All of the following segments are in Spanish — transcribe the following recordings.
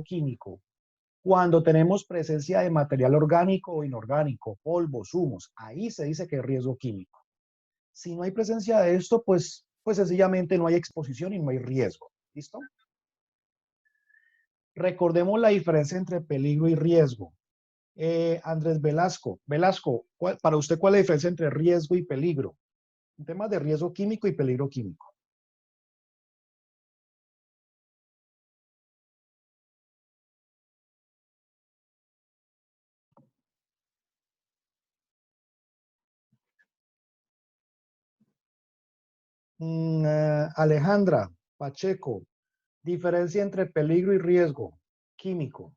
químico. Cuando tenemos presencia de material orgánico o inorgánico, polvos, humos, ahí se dice que es riesgo químico. Si no hay presencia de esto, pues sencillamente no hay exposición y no hay riesgo. ¿Listo? Recordemos la diferencia entre peligro y riesgo. Andrés Velasco, para usted, ¿cuál es la diferencia entre riesgo y peligro? En temas de riesgo químico y peligro químico. Alejandra Pacheco, diferencia entre peligro y riesgo químico.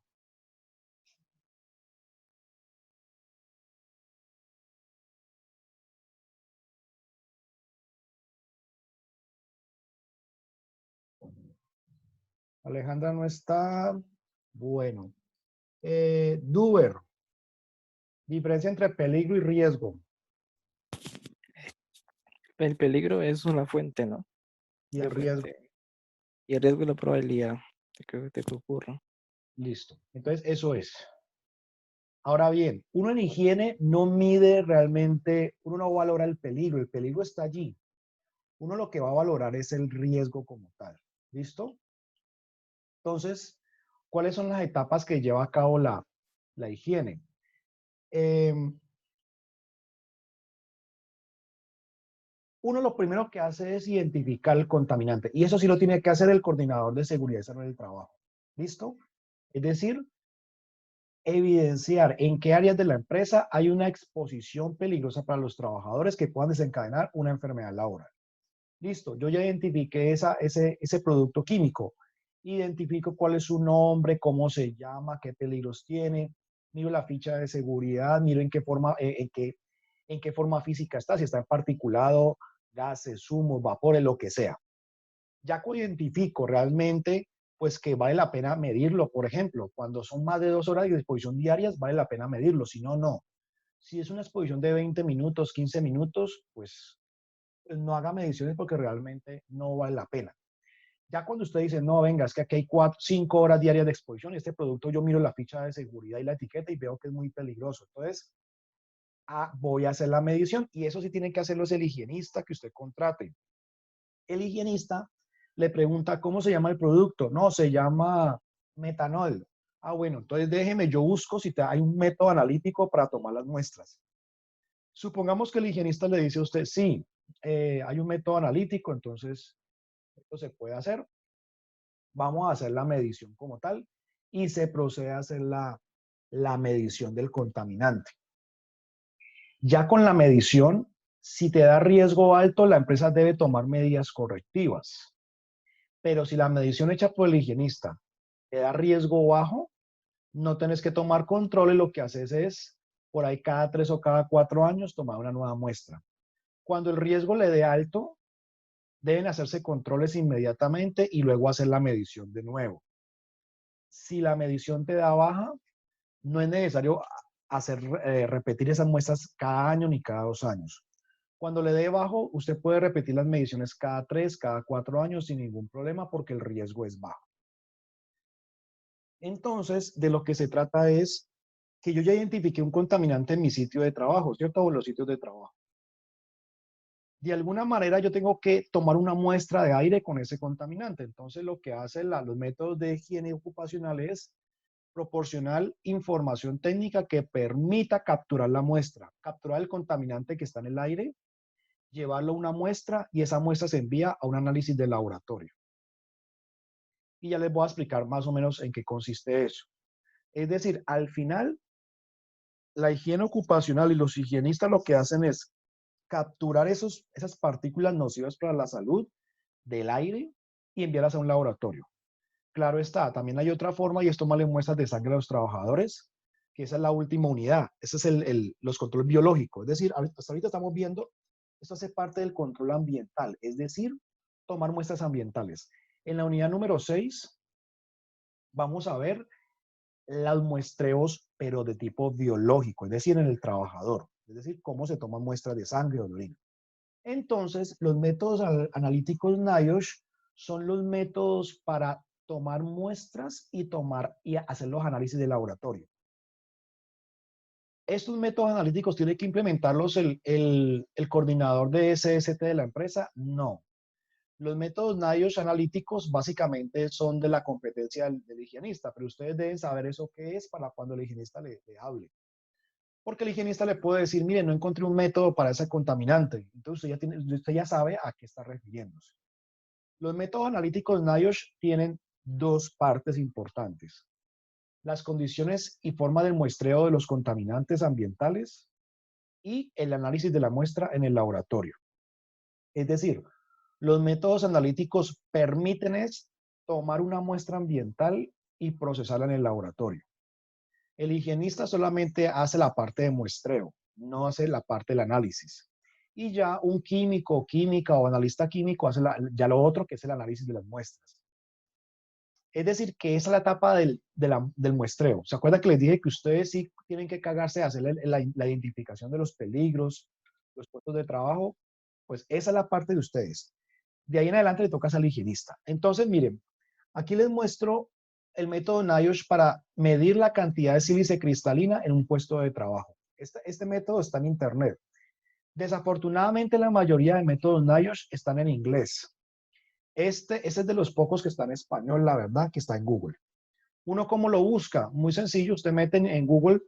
Alejandra no está. Bueno. Duber, diferencia entre peligro y riesgo. El peligro es una fuente, ¿no? Y el La riesgo. fuente. Y el riesgo es la probabilidad de que ocurra. Listo. Entonces, eso es. Ahora bien, uno en higiene no mide realmente, uno no valora el peligro está allí. Uno lo que va a valorar es el riesgo como tal. ¿Listo? Entonces, ¿cuáles son las etapas que lleva a cabo la higiene? Eh, Uno lo primero que hace es identificar el contaminante. Y eso sí lo tiene que hacer el coordinador de seguridad y salud del trabajo. ¿Listo? Es decir, evidenciar en qué áreas de la empresa hay una exposición peligrosa para los trabajadores que puedan desencadenar una enfermedad laboral. Listo, yo ya identifiqué ese producto químico. Identifico cuál es su nombre, cómo se llama, qué peligros tiene, miro la ficha de seguridad, miro en qué forma física está, si está en particulado, gases, humos, vapores, lo que sea. Ya que identifico realmente, pues que vale la pena medirlo, por ejemplo, cuando son más de 2 horas de exposición diarias, vale la pena medirlo, si no, no. Si es una exposición de 20 minutos, 15 minutos, pues no haga mediciones porque realmente no vale la pena. Ya cuando usted dice, no, venga, es que aquí hay 5 horas diarias de exposición y este producto yo miro la ficha de seguridad y la etiqueta y veo que es muy peligroso. Entonces, voy a hacer la medición y eso sí tiene que hacerlo es el higienista que usted contrate. El higienista le pregunta, ¿cómo se llama el producto? No, se llama metanol. Bueno, entonces déjeme, yo busco si hay un método analítico para tomar las muestras. Supongamos que el higienista le dice a usted, sí, hay un método analítico, entonces esto se puede hacer. Vamos a hacer la medición como tal y se procede a hacer la medición del contaminante. Ya con la medición, si te da riesgo alto, la empresa debe tomar medidas correctivas. Pero si la medición hecha por el higienista te da riesgo bajo, no tenés que tomar control y lo que haces es, por ahí cada 3 o cada 4 años, tomar una nueva muestra. Cuando el riesgo le dé alto, deben hacerse controles inmediatamente y luego hacer la medición de nuevo. Si la medición te da baja, no es necesario repetir esas muestras cada año ni cada 2 años. Cuando le dé bajo, usted puede repetir las mediciones cada 3, cada 4 años sin ningún problema porque el riesgo es bajo. Entonces, de lo que se trata es que yo ya identifiqué un contaminante en mi sitio de trabajo, ¿cierto? O los sitios de trabajo. De alguna manera yo tengo que tomar una muestra de aire con ese contaminante. Entonces, lo que hacen los métodos de higiene ocupacional es proporcionar información técnica que permita capturar la muestra, capturar el contaminante que está en el aire, llevarlo a una muestra y esa muestra se envía a un análisis de laboratorio. Y ya les voy a explicar más o menos en qué consiste eso. Es decir, al final, la higiene ocupacional y los higienistas lo que hacen es capturar esas partículas nocivas para la salud del aire y enviarlas a un laboratorio. Claro está, también hay otra forma y es tomarle muestras de sangre a los trabajadores, que esa es la última unidad. Ese es los controles biológicos. Es decir, hasta ahorita estamos viendo, esto hace parte del control ambiental, es decir, tomar muestras ambientales. En la unidad número 6 vamos a ver los muestreos, pero de tipo biológico, es decir, en el trabajador. Es decir, cómo se toman muestras de sangre o de orina. Entonces, los métodos analíticos NIOSH son los métodos para tomar muestras y hacer los análisis de laboratorio. Estos métodos analíticos tiene que implementarlos el coordinador de SST de la empresa. No. Los métodos NIOSH analíticos básicamente son de la competencia del higienista, pero ustedes deben saber eso qué es para cuando el higienista le hable. Porque el higienista le puede decir, mire, no encontré un método para ese contaminante. Entonces usted ya sabe a qué está refiriéndose. Los métodos analíticos NIOSH tienen dos partes importantes: las condiciones y forma del muestreo de los contaminantes ambientales y el análisis de la muestra en el laboratorio. Es decir, los métodos analíticos permiten tomar una muestra ambiental y procesarla en el laboratorio. El higienista solamente hace la parte de muestreo, no hace la parte del análisis. Y ya un químico, química o analista químico hace ya lo otro, que es el análisis de las muestras. Es decir, que esa es la etapa del muestreo. ¿Se acuerdan que les dije que ustedes sí tienen que cagarse a hacer la identificación de los peligros, los puestos de trabajo? Pues esa es la parte de ustedes. De ahí en adelante le toca al higienista. Entonces, miren, aquí les muestro el método NIOSH para medir la cantidad de sílice cristalina en un puesto de trabajo. Este método está en internet. Desafortunadamente, la mayoría de métodos NIOSH están en inglés. Ese es de los pocos que está en español, la verdad, que está en Google. ¿Uno cómo lo busca? Muy sencillo, usted mete en Google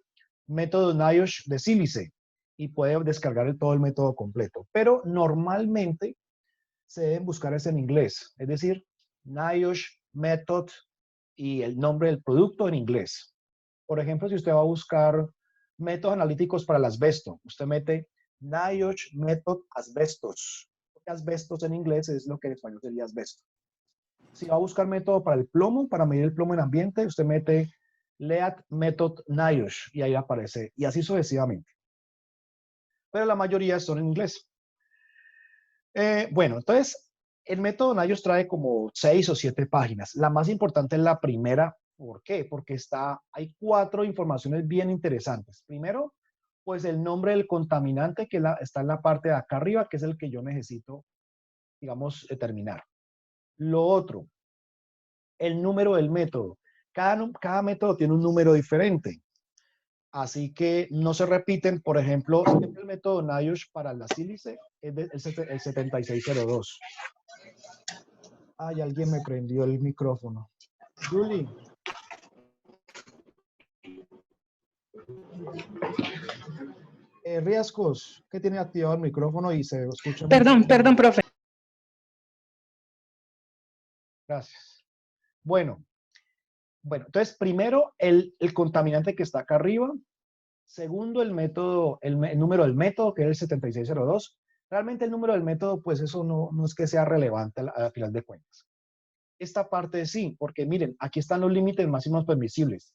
método NIOSH de sílice y puede descargar todo el método completo. Pero normalmente se deben buscar en inglés, es decir, NIOSH Method y el nombre del producto en inglés. Por ejemplo, si usted va a buscar métodos analíticos para el asbesto, usted mete NIOSH Method Asbestos. Asbestos en inglés es lo que en español sería asbesto. Si va a buscar método para el plomo, para medir el plomo en ambiente, usted mete LEAD Method NIOSH y ahí aparece, y así sucesivamente. Pero la mayoría son en inglés. Bueno, entonces, el método NIOSH trae como 6 o 7 páginas. La más importante es la primera. ¿Por qué? Porque hay 4 informaciones bien interesantes. Primero, pues el nombre del contaminante que está en la parte de acá arriba, que es el que yo necesito, digamos, determinar. Lo otro, el número del método. Cada método tiene un número diferente. Así que no se repiten. Por ejemplo, siempre el método NIOSH para la sílice es el 7602. Ay, alguien me prendió el micrófono. Julie. Riesgos, que tiene activado el micrófono y se escucha mucho. Perdón, profe. Gracias. Bueno, entonces primero el contaminante que está acá arriba. Segundo, el método, el número del método, que es el 7602. Realmente el número del método, pues eso no es que sea relevante a final de cuentas. Esta parte sí, porque miren, aquí están los límites máximos permisibles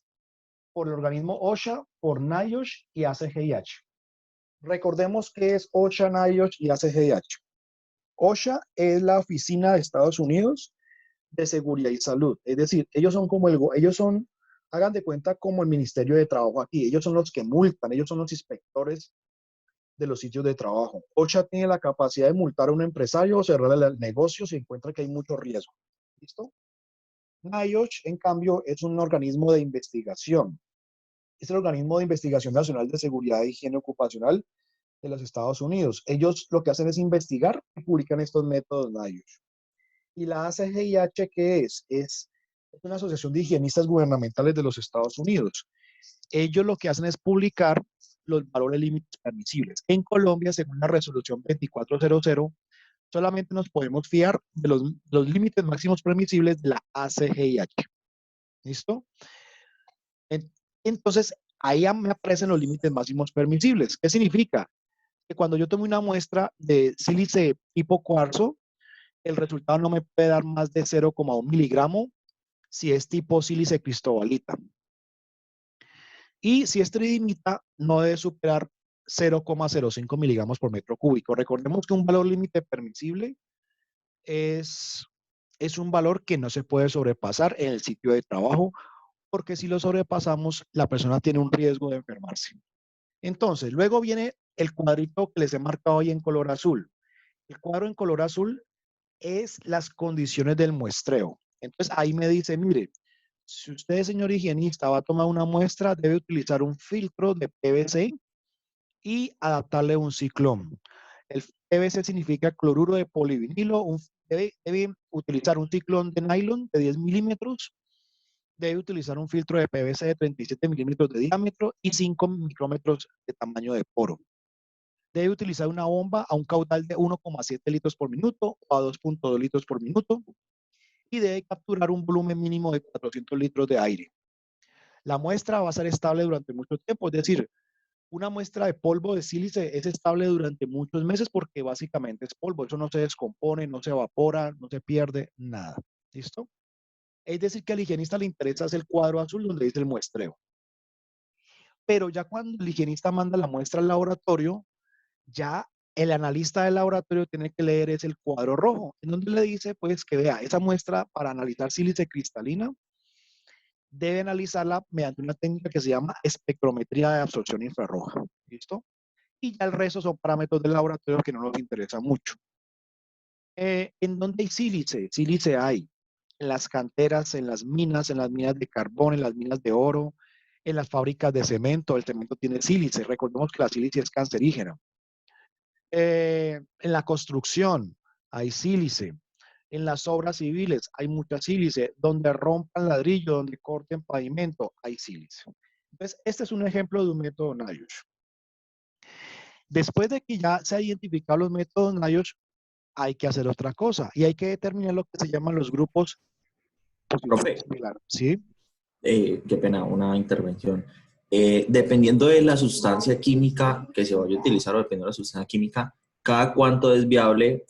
por el organismo OSHA, por NIOSH y ACGIH. Recordemos que es OSHA, NIOSH y ACGIH. OSHA es la Oficina de Estados Unidos de Seguridad y Salud. Es decir, ellos son, hagan de cuenta, como el Ministerio de Trabajo aquí. Ellos son los que multan, ellos son los inspectores de los sitios de trabajo. OSHA tiene la capacidad de multar a un empresario o cerrarle el negocio si encuentra que hay mucho riesgo. ¿Listo? NIOSH, en cambio, es un organismo de investigación. Es el Organismo de Investigación Nacional de Seguridad e Higiene Ocupacional de los Estados Unidos. Ellos lo que hacen es investigar y publican estos métodos NIOSH. Y la ACGIH, ¿qué es? Es una asociación de higienistas gubernamentales de los Estados Unidos. Ellos lo que hacen es publicar los valores límites permisibles. En Colombia, según la resolución 2400, solamente nos podemos fiar de los límites máximos permisibles de la ACGIH. ¿Listo? Entonces, ahí me aparecen los límites máximos permisibles. ¿Qué significa? Que cuando yo tomo una muestra de sílice tipo cuarzo, el resultado no me puede dar más de 0,1 miligramo si es tipo sílice cristobalita. Y si es tridimita, no debe superar 0,05 miligramos por metro cúbico. Recordemos que un valor límite permisible es un valor que no se puede sobrepasar en el sitio de trabajo, porque si lo sobrepasamos, la persona tiene un riesgo de enfermarse. Entonces, luego viene el cuadrito que les he marcado ahí en color azul. El cuadro en color azul es las condiciones del muestreo. Entonces ahí me dice, mire, si usted, señor higienista, va a tomar una muestra, debe utilizar un filtro de PVC y adaptarle un ciclón. El PVC significa cloruro de polivinilo. Debe utilizar un ciclón de nylon de 10 milímetros. Debe utilizar un filtro de PVC de 37 milímetros de diámetro y 5 micrómetros de tamaño de poro. Debe utilizar una bomba a un caudal de 1,7 litros por minuto o a 2,2 litros por minuto y debe capturar un volumen mínimo de 400 litros de aire. La muestra va a ser estable durante mucho tiempo, es decir, una muestra de polvo de sílice es estable durante muchos meses porque básicamente es polvo, eso no se descompone, no se evapora, no se pierde, nada. ¿Listo? Es decir, que al higienista le interesa es el cuadro azul donde dice el muestreo. Pero ya cuando el higienista manda la muestra al laboratorio, ya el analista del laboratorio tiene que leer es el cuadro rojo, en donde le dice pues que vea esa muestra para analizar sílice cristalina, debe analizarla mediante una técnica que se llama espectrometría de absorción infrarroja. ¿Listo? Y ya el resto son parámetros del laboratorio que no nos interesan mucho. ¿En dónde hay sílice? Sílice hay en las canteras, en las minas de carbón, en las minas de oro, en las fábricas de cemento. El cemento tiene sílice. Recordemos que la sílice es cancerígena. En la construcción hay sílice. En las obras civiles hay mucha sílice. Donde rompan ladrillo, donde corten pavimento, hay sílice. Entonces, este es un ejemplo de un método NIOSH. Después de que ya se han identificado los métodos NIOSH, hay que hacer otra cosa y hay que determinar lo que se llaman los grupos Profe, similares. ¿Sí? qué pena, una intervención. Dependiendo de la sustancia química que se vaya a utilizar o dependiendo de la sustancia química, ¿cada cuánto es viable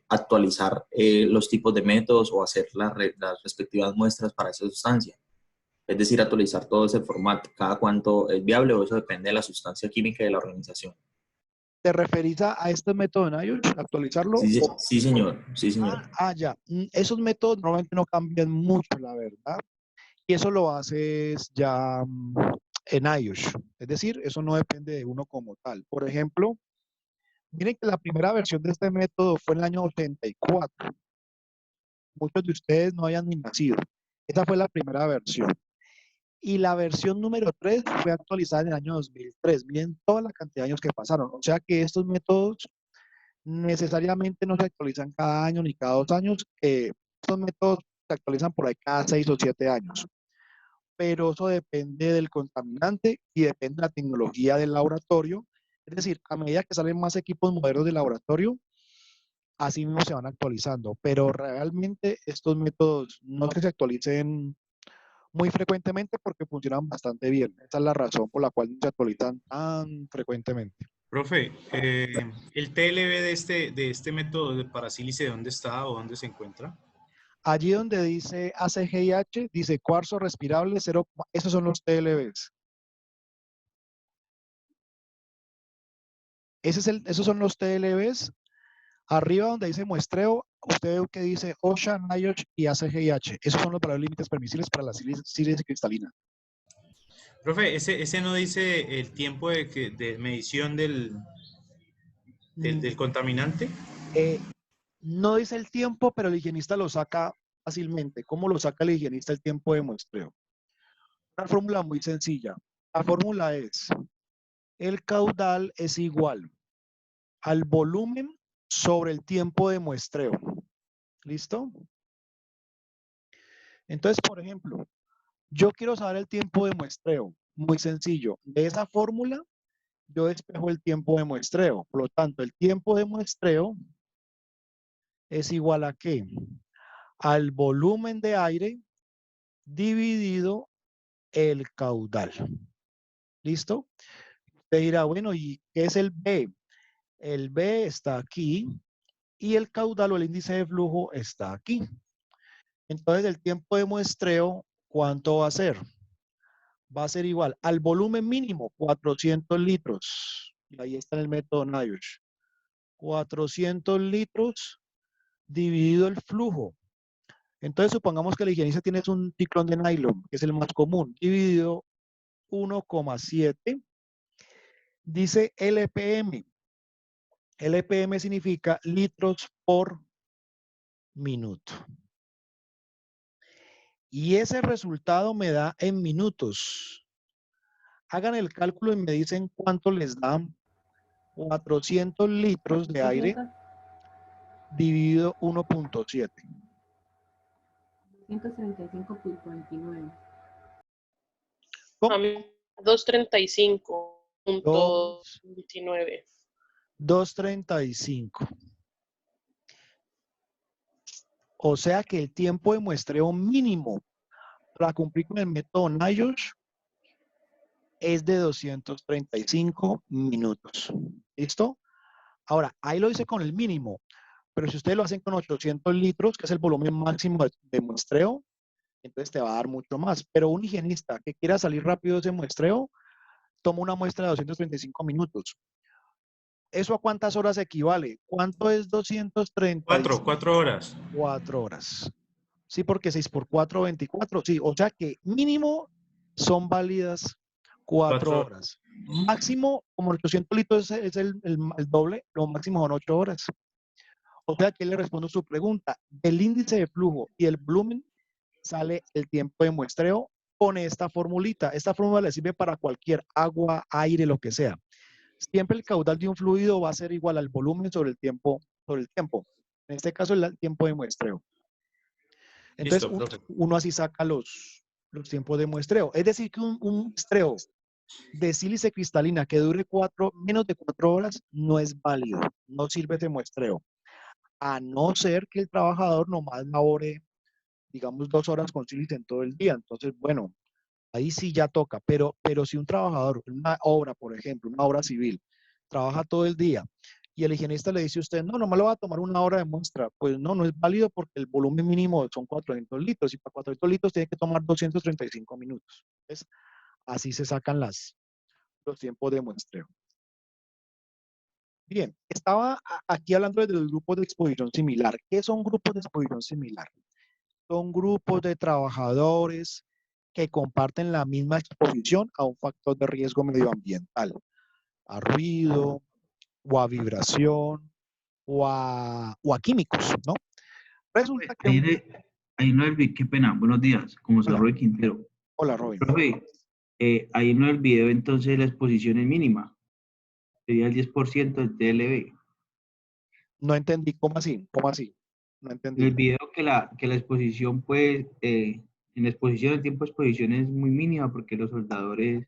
actualizar los tipos de métodos o hacer las respectivas muestras para esa sustancia? Es decir, actualizar todo ese formato. ¿Cada cuánto es viable o eso depende de la sustancia química y de la organización? ¿Te referís a este método NIOSH, actualizarlo? Sí, sí, señor. Sí, señor. Ya. Esos métodos normalmente no cambian mucho, la verdad. Y eso lo haces ya en iOS. Es decir, eso no depende de uno como tal. Por ejemplo, miren que la primera versión de este método fue en el año 84. Muchos de ustedes no hayan ni nacido. Esa fue la primera versión. Y la versión número 3 fue actualizada en el año 2003. Miren toda la cantidad de años que pasaron. O sea que estos métodos necesariamente no se actualizan cada año ni cada 2 años. Estos métodos se actualizan por ahí cada 6 o 7 años. Pero eso depende del contaminante y depende de la tecnología del laboratorio. Es decir, a medida que salen más equipos modernos de laboratorio, así mismo se van actualizando. Pero realmente estos métodos no es que se actualicen muy frecuentemente porque funcionan bastante bien. Esa es la razón por la cual no se actualizan tan frecuentemente. Profe, el TLB de este método de parasílice, ¿dónde está o dónde se encuentra? Allí donde dice ACGIH, dice cuarzo respirable, 0, esos son los TLBs. Esos son los TLBs. Arriba donde dice muestreo, usted ve que dice OSHA, NIOSH y ACGIH. Esos son los valores límites permisibles para la sílice cristalina. Profe, ese no dice el tiempo de medición del contaminante. No dice el tiempo, pero el higienista lo saca fácilmente. ¿Cómo lo saca el higienista el tiempo de muestreo? Una fórmula muy sencilla. La fórmula es, el caudal es igual al volumen sobre el tiempo de muestreo. ¿Listo? Entonces, por ejemplo, yo quiero saber el tiempo de muestreo. Muy sencillo. De esa fórmula, yo despejo el tiempo de muestreo. Por lo tanto, el tiempo de muestreo es igual a ¿qué? Al volumen de aire dividido el caudal. ¿Listo? Usted dirá, bueno, ¿y qué es el B? El B está aquí y el caudal o el índice de flujo está aquí. Entonces, el tiempo de muestreo, ¿cuánto va a ser? Va a ser igual al volumen mínimo, 400 litros. Y ahí está en el método NIOSH. 400 litros dividido el flujo. Entonces, supongamos que el higienista tiene un ciclón de nylon, que es el más común, dividido 1,7. Dice LPM. LPM significa litros por minuto. Y ese resultado me da en minutos. Hagan el cálculo y me dicen cuánto les dan 400 litros de aire dividido 1.7. 135.29. ¿Cómo? 235.29. 235. O sea que el tiempo de muestreo mínimo para cumplir con el método NIOSH es de 235 minutos. ¿Listo? Ahora, ahí lo hice con el mínimo, pero si ustedes lo hacen con 800 litros, que es el volumen máximo de muestreo, entonces te va a dar mucho más. Pero un higienista que quiera salir rápido de ese muestreo, toma una muestra de 235 minutos. ¿Eso a cuántas horas equivale? ¿Cuánto es 235? 4 horas. 4 horas. Sí, porque 6 por 4, 24. Sí, o sea que mínimo son válidas 4 4 horas. Máximo, como 800 litros es el doble, lo máximo son 8 horas. O sea que le respondo su pregunta. Del índice de flujo y el volumen sale el tiempo de muestreo con esta formulita. Esta fórmula le sirve para cualquier agua, aire, lo que sea. Siempre el caudal de un fluido va a ser igual al volumen sobre el tiempo. En este caso, el tiempo de muestreo. Entonces, Listo, profe. uno así saca los tiempos de muestreo. Es decir, que un muestreo de sílice cristalina que dure menos de 4 horas no es válido. No sirve de muestreo. A no ser que el trabajador nomás labore, digamos, 2 horas con sílice en todo el día. Entonces, bueno, ahí sí ya toca. Pero si un trabajador, una obra, por ejemplo, una obra civil, trabaja todo el día y el higienista le dice a usted, no, nomás lo va a tomar 1 hora de muestra. Pues no es válido porque el volumen mínimo son 400 litros y para 400 litros tiene que tomar 235 minutos. Entonces, así se sacan los tiempos de muestreo. Bien, estaba aquí hablando de los grupos de exposición similar. ¿Qué son grupos de exposición similar? Son grupos de trabajadores que comparten la misma exposición a un factor de riesgo medioambiental, a ruido, o a vibración, o a químicos, ¿no? Resulta que... Ahí no el qué pena, buenos días, como se Hola, Roy Quintero. hola, Robin. Profe, ahí no el video, entonces la exposición es mínima, sería el 10% del TLB. No entendí, ¿cómo así? ¿Cómo así? No En entendí. el video que la exposición, pues, en la exposición, el tiempo de exposición es muy mínima porque los soldadores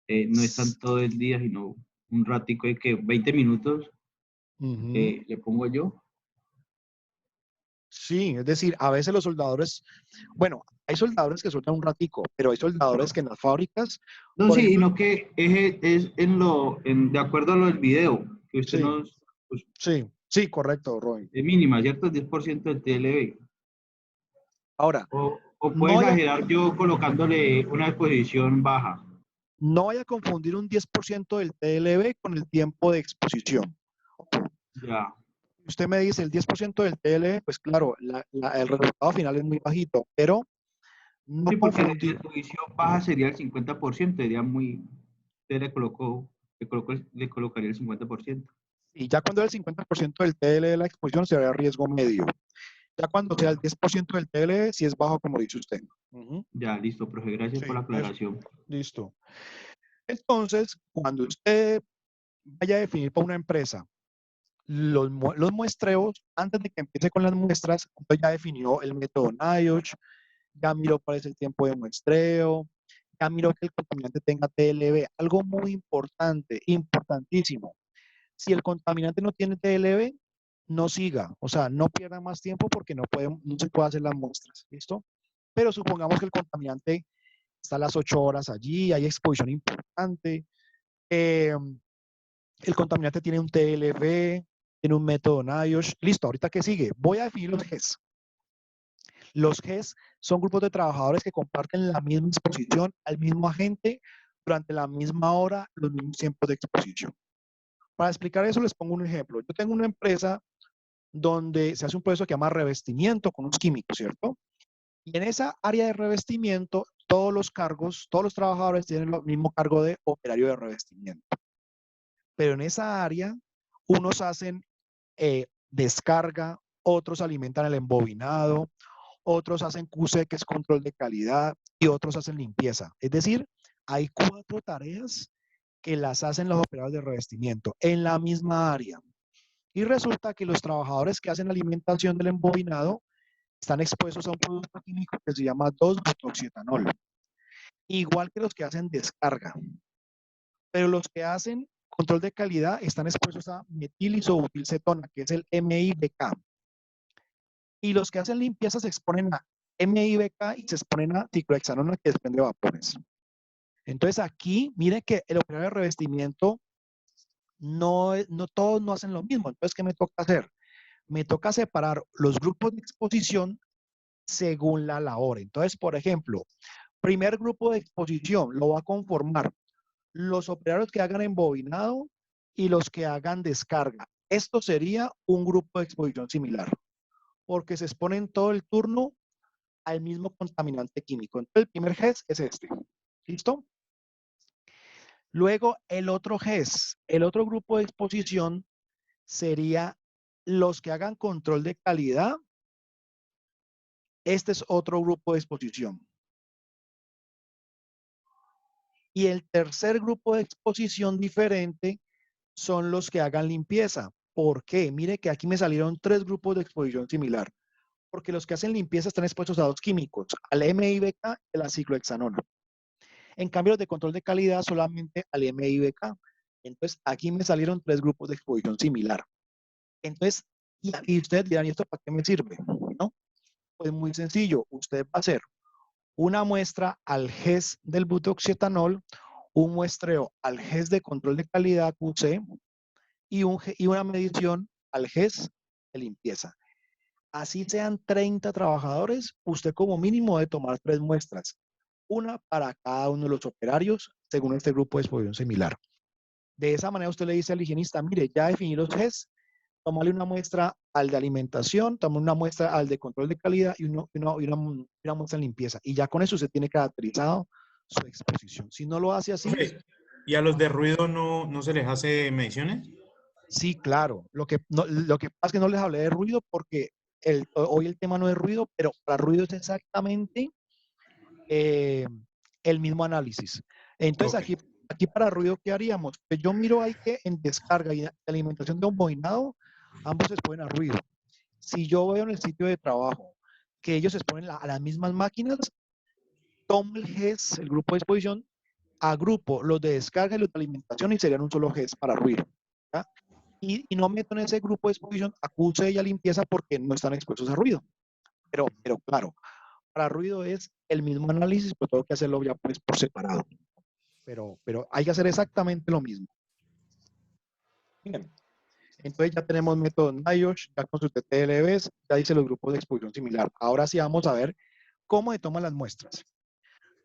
no están todo el día, sino un ratico de que 20 minutos le pongo yo. Sí, es decir, a veces los soldadores, bueno, hay soldadores que sueltan un ratico, pero hay soldadores que en las fábricas, No, por sí, ejemplo, sino que es de acuerdo a lo del video, que usted sí, nos, pues, sí, correcto, Robin. es mínima, ¿cierto? El 10% del TLB. Ahora, O puedo no vaya, exagerar yo colocándole una exposición baja. no vaya a confundir un 10% del TLB con el tiempo de exposición. Ya. Usted me dice el 10% del TLB, pues claro, el resultado final es muy bajito, pero no Sí, porque la confundir. exposición baja sería el 50%, sería muy... Usted le colocaría el 50%. Y ya cuando el 50% del TLB de la exposición sería riesgo medio. Ya cuando sea el 10% del TLB, si es bajo, como dice usted. Ya, listo, profe, gracias por Sí, la eso. aclaración. Listo. Entonces, cuando usted vaya a definir para una empresa los muestreos, antes de que empiece con las muestras, usted ya definió el método NIOSH, ya miró cuál es el tiempo de muestreo, ya miró que el contaminante tenga TLB. Algo muy importante, importantísimo. Si el contaminante no tiene TLB, no siga, o sea, no pierda más tiempo porque no se puede hacer las muestras, ¿listo? Pero supongamos que el contaminante está a las 8 horas allí, hay exposición importante, eh, el contaminante tiene un TLB, tiene un método NIOSH, listo, ahorita ¿qué sigue? Voy a definir los GES. Los GES son grupos de trabajadores que comparten la misma exposición al mismo agente durante la misma hora, los mismos tiempos de exposición. Para explicar eso les pongo un ejemplo. Yo tengo una empresa donde se hace un proceso que se llama revestimiento con unos químicos, ¿cierto? Y en esa área de revestimiento, todos los cargos, todos los trabajadores tienen el mismo cargo de operario de revestimiento. Pero en esa área, unos hacen descarga, otros alimentan el embobinado, otros hacen QC, que es control de calidad, y otros hacen limpieza. Es decir, hay 4 tareas que las hacen los operadores de revestimiento en la misma área. Y resulta que los trabajadores que hacen alimentación del embobinado están expuestos a un producto químico que se llama 2-butoxietanol, igual que los que hacen descarga. Pero los que hacen control de calidad están expuestos a metilisobutilcetona, que es el MIBK. Y los que hacen limpieza se exponen a MIBK y se exponen a ciclohexanona, que desprende vapores. Entonces aquí, miren que el operario de revestimiento no todos no hacen lo mismo. Entonces, ¿qué me toca hacer? Me toca separar los grupos de exposición según la labor. Entonces, por ejemplo, primer grupo de exposición lo va a conformar los operarios que hagan embobinado y los que hagan descarga. Esto sería un grupo de exposición similar, porque se exponen todo el turno al mismo contaminante químico. Entonces, el primer GES es este. ¿Listo? Luego, el otro GES, el otro grupo de exposición sería los que hagan control de calidad. Este es otro grupo de exposición. Y el tercer grupo de exposición diferente son los que hagan limpieza. ¿Por qué? Mire que aquí me salieron 3 grupos de exposición similar. Porque los que hacen limpieza están expuestos a 2 químicos, al MIBK y a la ciclohexanona. En cambio, los de control de calidad solamente al MIBK. Entonces, aquí me salieron 3 grupos de exposición similar. Entonces, y ustedes dirán, ¿y esto para qué me sirve? ¿No? Pues muy sencillo. Usted va a hacer una muestra al GES del butoxietanol, un muestreo al GES de control de calidad QC y una medición al GES de limpieza. Así sean 30 trabajadores, usted como mínimo debe tomar 3 muestras, una para cada uno de los operarios, según este grupo de exposición similar. De esa manera usted le dice al higienista, mire, ya definí los GES, tómale una muestra al de alimentación, tómale una muestra al de control de calidad y una muestra de limpieza. Y ya con eso usted tiene caracterizado su exposición. Si no lo hace así, Profe, ¿y a los de ruido no se les hace mediciones? sí, claro. Lo que pasa es que no les hablé de ruido porque hoy el tema no es ruido, pero para ruido es exactamente el mismo análisis. Entonces, Ok. aquí para ruido, ¿qué haríamos? Pues yo miro ahí que en descarga y alimentación de un boinado, ambos se exponen a ruido. Si yo veo en el sitio de trabajo que ellos se exponen a las mismas máquinas, tomo el GES, el grupo de exposición, agrupo los de descarga y los de alimentación y serían un solo GES para ruido. ¿Ya? Y no meto en ese grupo de exposición a QC y a limpieza porque no están expuestos a ruido. Pero claro, para ruido es el mismo análisis, pero tengo que hacerlo ya pues por separado. Pero hay que hacer exactamente lo mismo. Bien. Entonces ya tenemos método NIOSH, ya con sus TTLBs, ya dice los grupos de exposición similar. Ahora sí vamos a ver cómo se toman las muestras.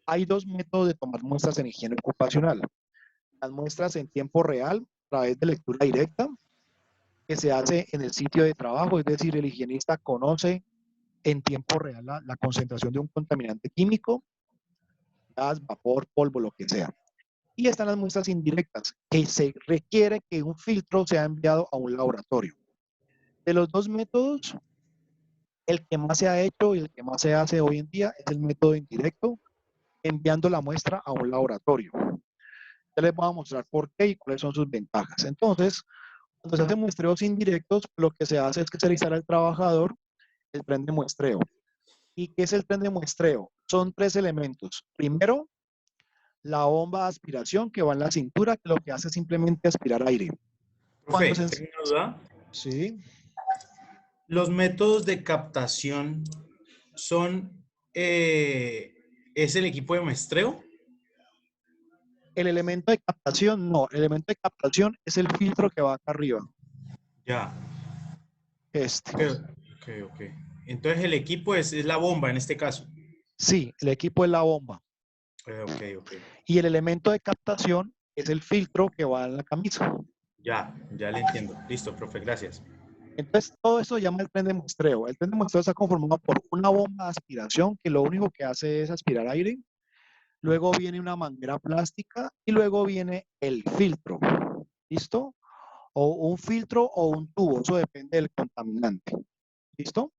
Hay 2 métodos de tomar muestras en higiene ocupacional. Las muestras en tiempo real, a través de lectura directa, que se hace en el sitio de trabajo, es decir, el higienista conoce en tiempo real la concentración de un contaminante químico, gas, vapor, polvo, lo que sea. Y están las muestras indirectas, que se requiere que un filtro sea enviado a un laboratorio. De los 2 métodos, el que más se ha hecho y el que más se hace hoy en día es el método indirecto, enviando la muestra a un laboratorio. Ya les voy a mostrar por qué y cuáles son sus ventajas. Entonces, cuando se hacen muestreos indirectos, lo que se hace es que se le instala al trabajador el tren de muestreo. ¿Y qué es el tren de muestreo? Son 3 elementos. Primero, la bomba de aspiración que va en la cintura, que lo que hace es simplemente aspirar aire. Profe, Cuando tengo una duda. sí, Los métodos de captación son, ¿es el equipo de muestreo? el elemento de captación, no, el elemento de captación es el filtro que va acá arriba. Ya. Este. Ok. Entonces el equipo es la bomba en este caso. Sí, el equipo es la bomba. Ok. Y el elemento de captación es el filtro que va en la camisa. Ya le entiendo. Listo, profe, gracias. Entonces, todo eso se llama el tren de muestreo. El tren de muestreo está conformado por una bomba de aspiración que lo único que hace es aspirar aire. Luego viene una manguera plástica y luego viene el filtro. ¿Listo? O un filtro o un tubo. Eso depende del contaminante. ¿Listo?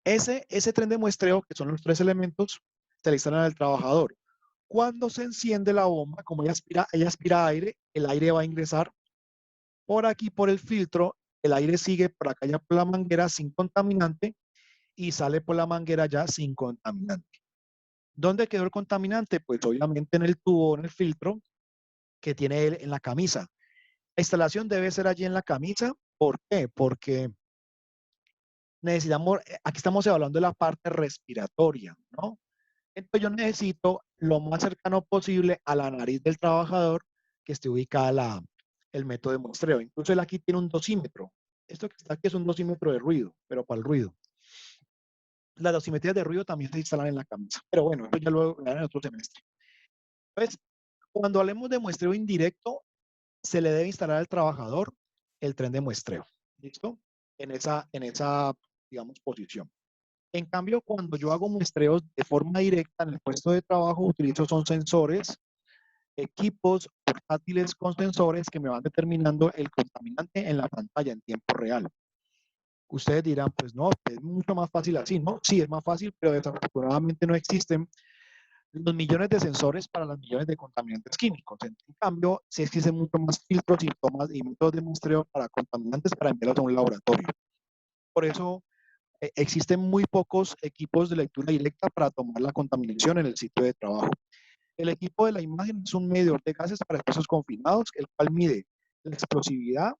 Ese tren de muestreo, que son los 3 elementos, se le instalan al trabajador. Cuando se enciende la bomba, como ella aspira aire, el aire va a ingresar por aquí, por el filtro, el aire sigue por acá ya por la manguera sin contaminante y sale por la manguera ya sin contaminante. ¿Dónde quedó el contaminante? Pues obviamente en el tubo, en el filtro que tiene él en la camisa. La instalación debe ser allí en la camisa. ¿Por qué? Porque necesitamos, aquí estamos hablando de la parte respiratoria, ¿no? Entonces yo necesito lo más cercano posible a la nariz del trabajador que esté ubicada el método de muestreo. Incluso él aquí tiene un dosímetro. Esto que está aquí es un dosímetro de ruido, pero para el ruido. Las dosimetrías de ruido también se instalan en la camisa. Pero bueno, eso ya lo verán en otro semestre. Entonces, cuando hablemos de muestreo indirecto, se le debe instalar al trabajador el tren de muestreo. ¿Listo? En esa, digamos, posición. En cambio, cuando yo hago muestreos de forma directa en el puesto de trabajo, utilizo son sensores, equipos portátiles con sensores que me van determinando el contaminante en la pantalla en tiempo real. Ustedes dirán, pues no, es mucho más fácil así, ¿no? Sí, es más fácil, pero desafortunadamente no existen los millones de sensores para los millones de contaminantes químicos. En cambio, sí existen mucho más filtros y tomas y métodos de muestreo para contaminantes para enviarlos a un laboratorio. Por eso existen muy pocos equipos de lectura directa para tomar la contaminación en el sitio de trabajo. El equipo de la imagen es un medidor de gases para espacios confinados, el cual mide la explosividad,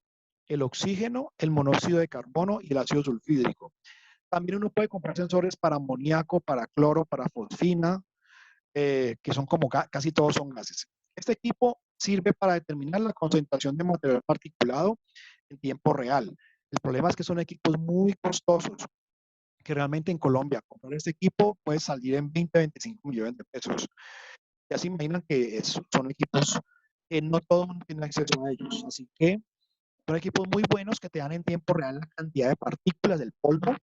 el oxígeno, el monóxido de carbono y el ácido sulfídrico. También uno puede comprar sensores para amoníaco, para cloro, para fosfina, que son como casi todos son gases. Este equipo sirve para determinar la concentración de material particulado en tiempo real. El problema es que son equipos muy costosos, que realmente en Colombia comprar este equipo puede salir en 20, 25 millones de pesos. Ya se imaginan que son equipos que no todos tienen acceso a ellos. Así que son equipos muy buenos que te dan en tiempo real la cantidad de partículas del polvo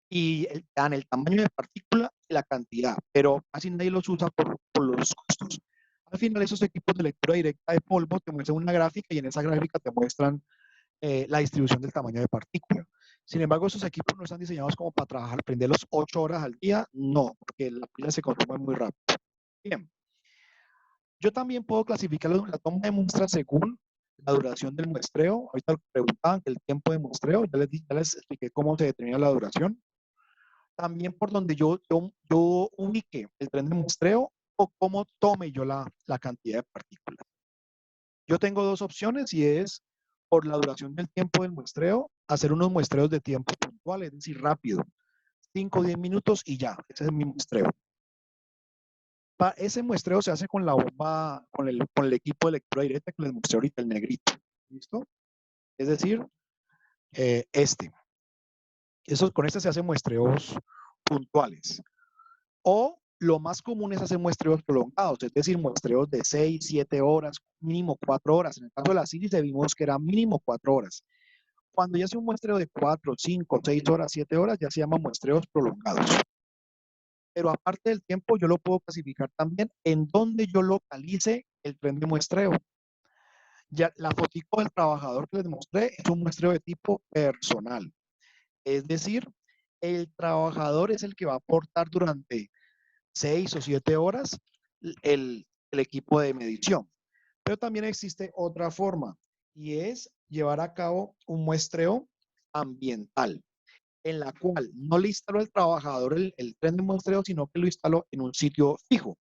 y dan el tamaño de partícula y la cantidad, pero casi nadie los usa por los costos. Al final, esos equipos de lectura directa de polvo te muestran una gráfica y en esa gráfica te muestran la distribución del tamaño de partícula. Sin embargo, esos equipos no están diseñados como para trabajar, prenderlos 8 horas al día, no, porque la pila se consume muy rápido. Bien, yo también puedo clasificar la toma de muestras según la duración del muestreo. Ahorita preguntaban que el tiempo de muestreo, ya les expliqué cómo se determina la duración. También por donde yo ubique el tren de muestreo o cómo tome yo la cantidad de partículas. Yo tengo dos opciones y es por la duración del tiempo del muestreo, hacer unos muestreos de tiempo puntual, es decir, rápido, 5 o 10 minutos y ya, ese es mi muestreo. Ese muestreo se hace con la bomba, con el equipo de lectura directa que les mostré ahorita, el negrito. ¿Listo? Es decir, con este se hacen muestreos puntuales. O lo más común es hacer muestreos prolongados, es decir, muestreos de 6, 7 horas, mínimo 4 horas. En el caso de la sílice vimos que era mínimo 4 horas. Cuando ya hace un muestreo de 4, 5, 6 horas, 7 horas, ya se llaman muestreos prolongados. Pero aparte del tiempo, yo lo puedo clasificar también en donde yo localice el tren de muestreo. Ya la fotico del trabajador que les mostré es un muestreo de tipo personal. Es decir, el trabajador es el que va a aportar durante 6 o 7 horas el equipo de medición. Pero también existe otra forma y es llevar a cabo un muestreo ambiental, en la cual no le instalo al trabajador el tren de muestreo, sino que lo instalo en un sitio fijo.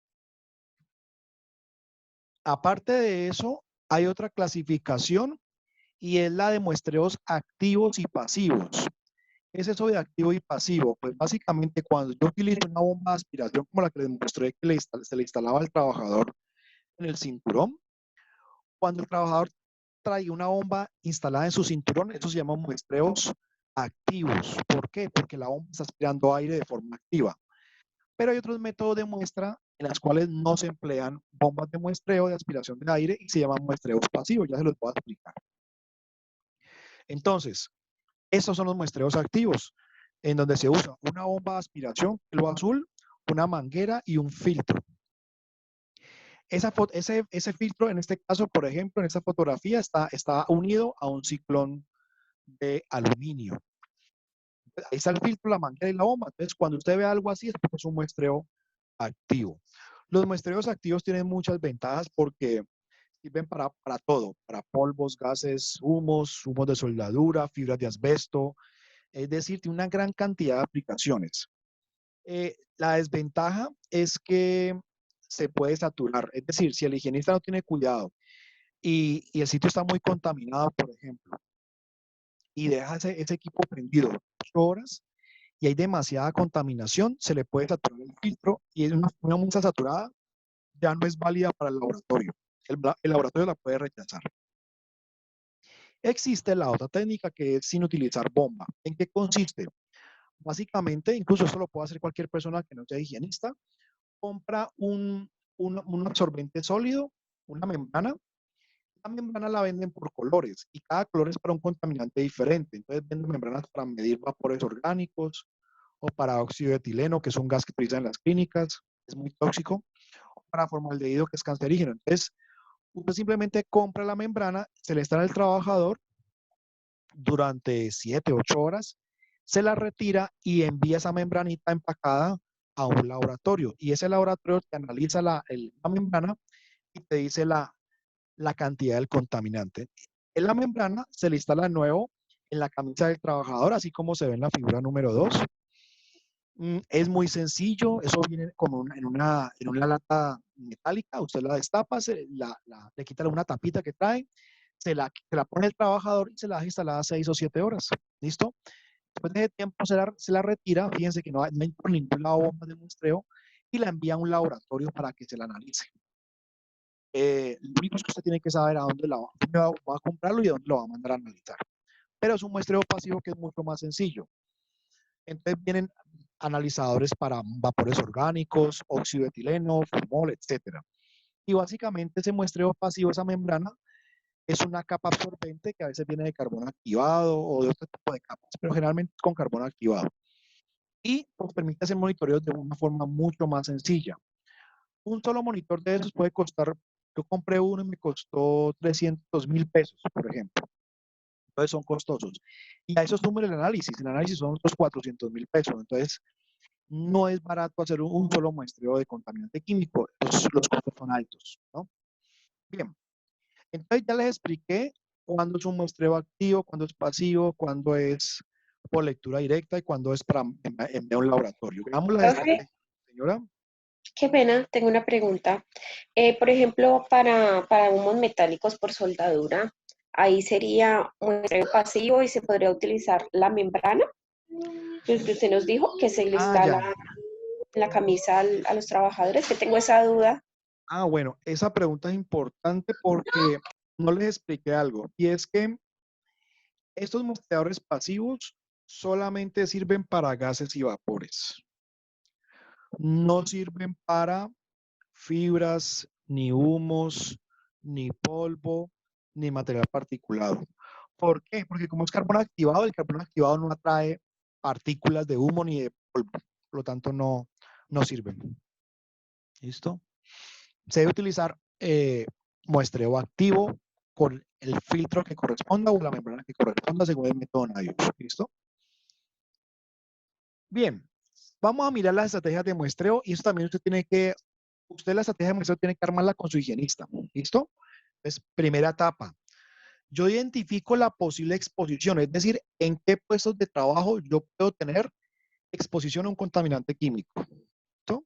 Aparte de eso, hay otra clasificación y es la de muestreos activos y pasivos. ¿Qué es eso de activo y pasivo? Pues básicamente cuando yo utilizo una bomba de aspiración como la que les mostré que se le instalaba al trabajador en el cinturón, cuando el trabajador trae una bomba instalada en su cinturón, eso se llama muestreos activos. ¿Por qué? Porque la bomba está aspirando aire de forma activa. Pero hay otros métodos de muestra en las cuales no se emplean bombas de muestreo de aspiración de aire y se llaman muestreos pasivos. Ya se los voy a explicar. Entonces, estos son los muestreos activos, en donde se usa una bomba de aspiración, lo azul, una manguera y un filtro. Ese filtro, en este caso, por ejemplo, en esta fotografía, está unido a un ciclón de aluminio. Ahí está el filtro, la manguera y la bomba. Entonces, cuando usted ve algo así, es un muestreo activo. Los muestreos activos tienen muchas ventajas porque sirven para todo, para polvos, gases, humos de soldadura, fibras de asbesto, es decir, tiene una gran cantidad de aplicaciones. La desventaja es que se puede saturar, es decir, si el higienista no tiene cuidado y el sitio está muy contaminado, por ejemplo, y deja ese equipo prendido 8 horas y hay demasiada contaminación, se le puede saturar el filtro y es una muestra saturada ya no es válida para el laboratorio. El laboratorio la puede rechazar. Existe la otra técnica que es sin utilizar bomba. ¿En qué consiste? Básicamente, incluso eso lo puede hacer cualquier persona que no sea higienista, compra un absorbente sólido, una membrana. La membrana la venden por colores y cada color es para un contaminante diferente. Entonces venden membranas para medir vapores orgánicos o para óxido de etileno, que es un gas que utilizan en las clínicas, es muy tóxico, o para formaldehído, que es cancerígeno. Entonces, usted simplemente compra la membrana, se le instala al trabajador durante 7, 8 horas, se la retira y envía esa membranita empacada a un laboratorio. Y ese laboratorio te analiza la membrana y te dice la cantidad del contaminante. En la membrana se le instala de nuevo en la camisa del trabajador, así como se ve en la figura número 2. Es muy sencillo, eso viene como en una lata metálica, usted la destapa, le quita una tapita que trae, se la pone el trabajador y se la deja instalada 6 o 7 horas. ¿Listo? Después de ese tiempo se la retira, fíjense que no hay por ningún lado bomba de muestreo y la envía a un laboratorio para que se la analice. Lo único es que usted tiene que saber a dónde va a comprarlo y a dónde lo va a mandar a analizar. Pero es un muestreo pasivo que es mucho más sencillo. Entonces vienen analizadores para vapores orgánicos, óxido de etileno, formol, etc. Y básicamente ese muestreo pasivo, esa membrana, es una capa absorbente que a veces viene de carbón activado o de otro tipo de capas, pero generalmente con carbón activado. Y pues, permite hacer monitoreos de una forma mucho más sencilla. Un solo monitor de esos puede costar, yo compré uno y me costó 300.000 pesos, por ejemplo. Entonces son costosos. Y a esos números el análisis son los 400.000 pesos. Entonces no es barato hacer un solo muestreo de contaminante químico. Los costos son altos, ¿no? Bien, entonces ya les expliqué cuándo es un muestreo activo, cuándo es pasivo, cuándo es por lectura directa y cuándo es para enviar a un laboratorio. Veamos la Profe, estrategia, señora. qué pena, tengo una pregunta. Por ejemplo, para humos metálicos por soldadura, ahí sería un muestreo pasivo y se podría utilizar la membrana que usted nos dijo que se le Ya. instala en la camisa a los trabajadores, que tengo esa duda. Bueno, esa pregunta es importante porque no les expliqué algo. Y es que estos muestreadores pasivos solamente sirven para gases y vapores. No sirven para fibras, ni humos, ni polvo, ni material particulado. ¿Por qué? Porque como es carbón activado, el carbón activado no atrae partículas de humo ni de polvo. Por lo tanto, no sirven. ¿Listo? Se debe utilizar muestreo activo con el filtro que corresponda o la membrana que corresponda según el método NIOSH. ¿Listo? Bien, vamos a mirar las estrategias de muestreo y eso también usted la estrategia de muestreo tiene que armarla con su higienista. ¿Listo? Entonces, primera etapa. Yo identifico la posible exposición, es decir, en qué puestos de trabajo yo puedo tener exposición a un contaminante químico. ¿Listo?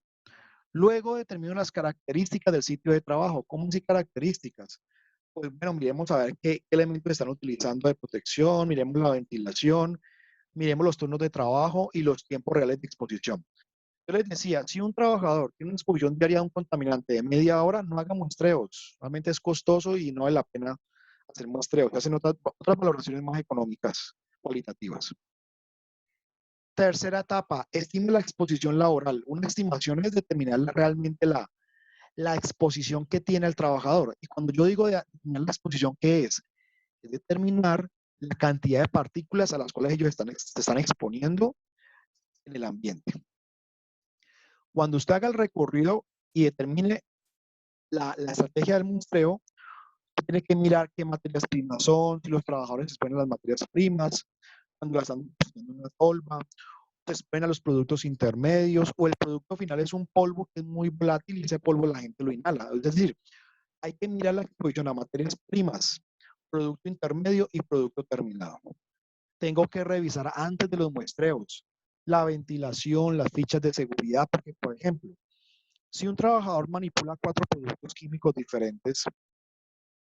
Luego determino las características del sitio de trabajo. ¿Cómo así características? Pues bueno, miremos a ver qué elementos están utilizando de protección, miremos la ventilación, miremos los turnos de trabajo y los tiempos reales de exposición. Yo les decía, si un trabajador tiene una exposición diaria a un contaminante de media hora, no haga muestreos. Realmente es costoso y no vale la pena hacer muestreos. Se hacen otras valoraciones más económicas, cualitativas. Tercera etapa, estime la exposición laboral. Una estimación es determinar realmente la exposición que tiene el trabajador. Y cuando yo digo determinar la exposición, ¿qué es? Es determinar la cantidad de partículas a las cuales ellos se están exponiendo en el ambiente. Cuando usted haga el recorrido y determine la estrategia del muestreo, tiene que mirar qué materias primas son, si los trabajadores exponen las materias primas, cuando la están depositando en una tolva, se espera los productos intermedios o el producto final es un polvo que es muy volátil y ese polvo la gente lo inhala. Es decir, hay que mirar la exposición a materias primas, producto intermedio y producto terminado. Tengo que revisar antes de los muestreos la ventilación, las fichas de seguridad, porque, por ejemplo, si un trabajador manipula 4 productos químicos diferentes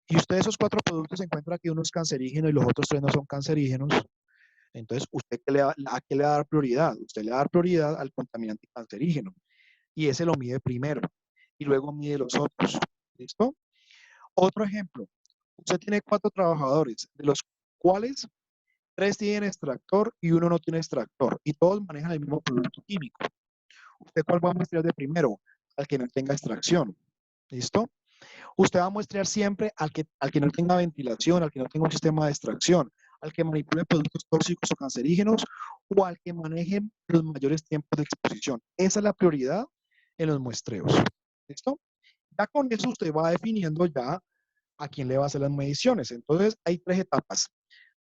y usted de esos 4 productos encuentra que uno es cancerígeno y los otros 3 no son cancerígenos, entonces, ¿usted a qué le va a dar prioridad? Usted le va a dar prioridad al contaminante cancerígeno y ese lo mide primero y luego mide los otros. ¿Listo? Otro ejemplo. Usted tiene 4 trabajadores, de los cuales 3 tienen extractor y uno no tiene extractor y todos manejan el mismo producto químico. ¿Usted cuál va a muestrear de primero? Al que no tenga extracción. ¿Listo? Usted va a muestrear siempre al que no tenga ventilación, al que no tenga un sistema de extracción, al que manipule productos tóxicos o cancerígenos o al que maneje los mayores tiempos de exposición. Esa es la prioridad en los muestreos. ¿Listo? Ya con eso usted va definiendo ya a quién le va a hacer las mediciones. Entonces, hay 3 etapas.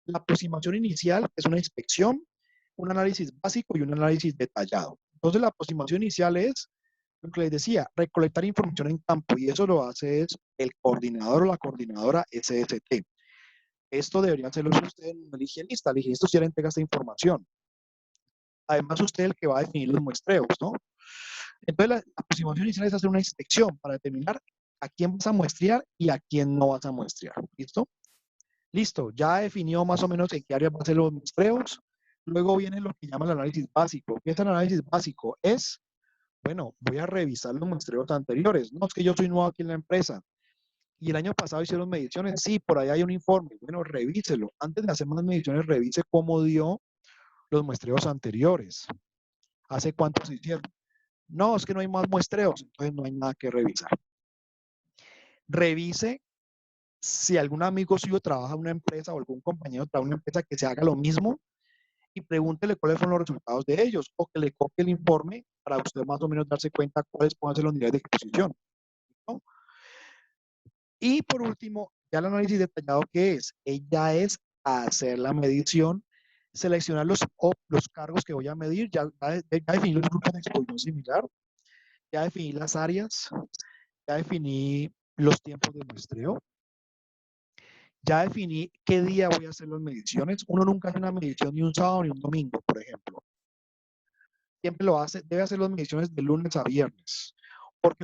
La aproximación inicial es una inspección, un análisis básico y un análisis detallado. Entonces, la aproximación inicial es lo que les decía, recolectar información en campo y eso lo hace es el coordinador o la coordinadora SST. Esto debería hacerlo usted en el higienista. El higienista usted le entrega esta información. Además, usted es el que va a definir los muestreos, ¿no? Entonces, la aproximación inicial es hacer una inspección para determinar a quién vas a muestrear y a quién no vas a muestrear. ¿Listo? Listo. Ya definió más o menos en qué área van a ser los muestreos. Luego viene lo que llama el análisis básico. ¿Qué es el análisis básico? Es bueno, voy a revisar los muestreos anteriores. No, es que yo soy nuevo aquí en la empresa. Y el año pasado hicieron mediciones. Sí, por ahí hay un informe. Bueno, revíselo. Antes de hacer más mediciones, revise cómo dio los muestreos anteriores. ¿Hace cuánto se hicieron? No, es que no hay más muestreos. Entonces no hay nada que revisar. Revise si algún amigo suyo trabaja en una empresa o algún compañero trabaja en una empresa que se haga lo mismo y pregúntele cuáles son los resultados de ellos o que le copie el informe para usted más o menos darse cuenta cuáles pueden ser los niveles de exposición, ¿no? Y por último, ya el análisis detallado que es, ella es hacer la medición, seleccionar los cargos que voy a medir, ya definir los grupos de exposición similar, ya definí las áreas, ya definí los tiempos de muestreo, ya definí qué día voy a hacer las mediciones. Uno nunca hace una medición ni un sábado ni un domingo, por ejemplo. Siempre lo hace, debe hacer las mediciones de lunes a viernes. ¿Por qué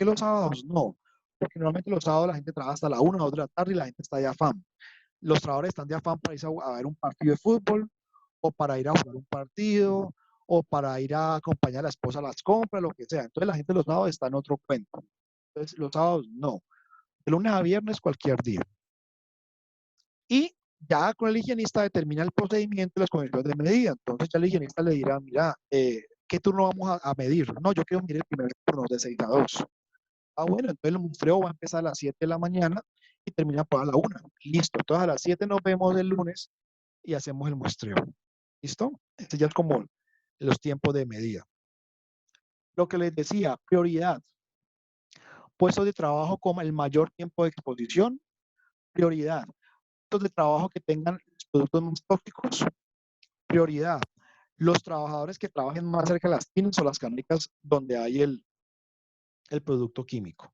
los sábados no? Porque normalmente los sábados la gente trabaja hasta la 1 o 2 de la tarde y la gente está de afán. Los trabajadores están de afán para ir a ver un partido de fútbol o para ir a jugar un partido o para ir a acompañar a la esposa a las compras, lo que sea. Entonces la gente los sábados está en otro cuento. Entonces los sábados no. De lunes a viernes cualquier día. Y ya con el higienista determina el procedimiento y las condiciones de medida. Entonces ya el higienista le dirá, mira, ¿qué turno vamos a medir? No, yo quiero medir el primer turno de 6 a 2. Ah, bueno, entonces el muestreo va a empezar a las 7 de la mañana y termina por la 1. Listo, entonces a las 7 nos vemos el lunes y hacemos el muestreo. ¿Listo? Este ya es como los tiempos de medida. Lo que les decía, prioridad. Puestos de trabajo con el mayor tiempo de exposición. Prioridad. Puestos de trabajo que tengan productos más tóxicos. Prioridad. Los trabajadores que trabajen más cerca de las tinas o las canicas donde hay el producto químico.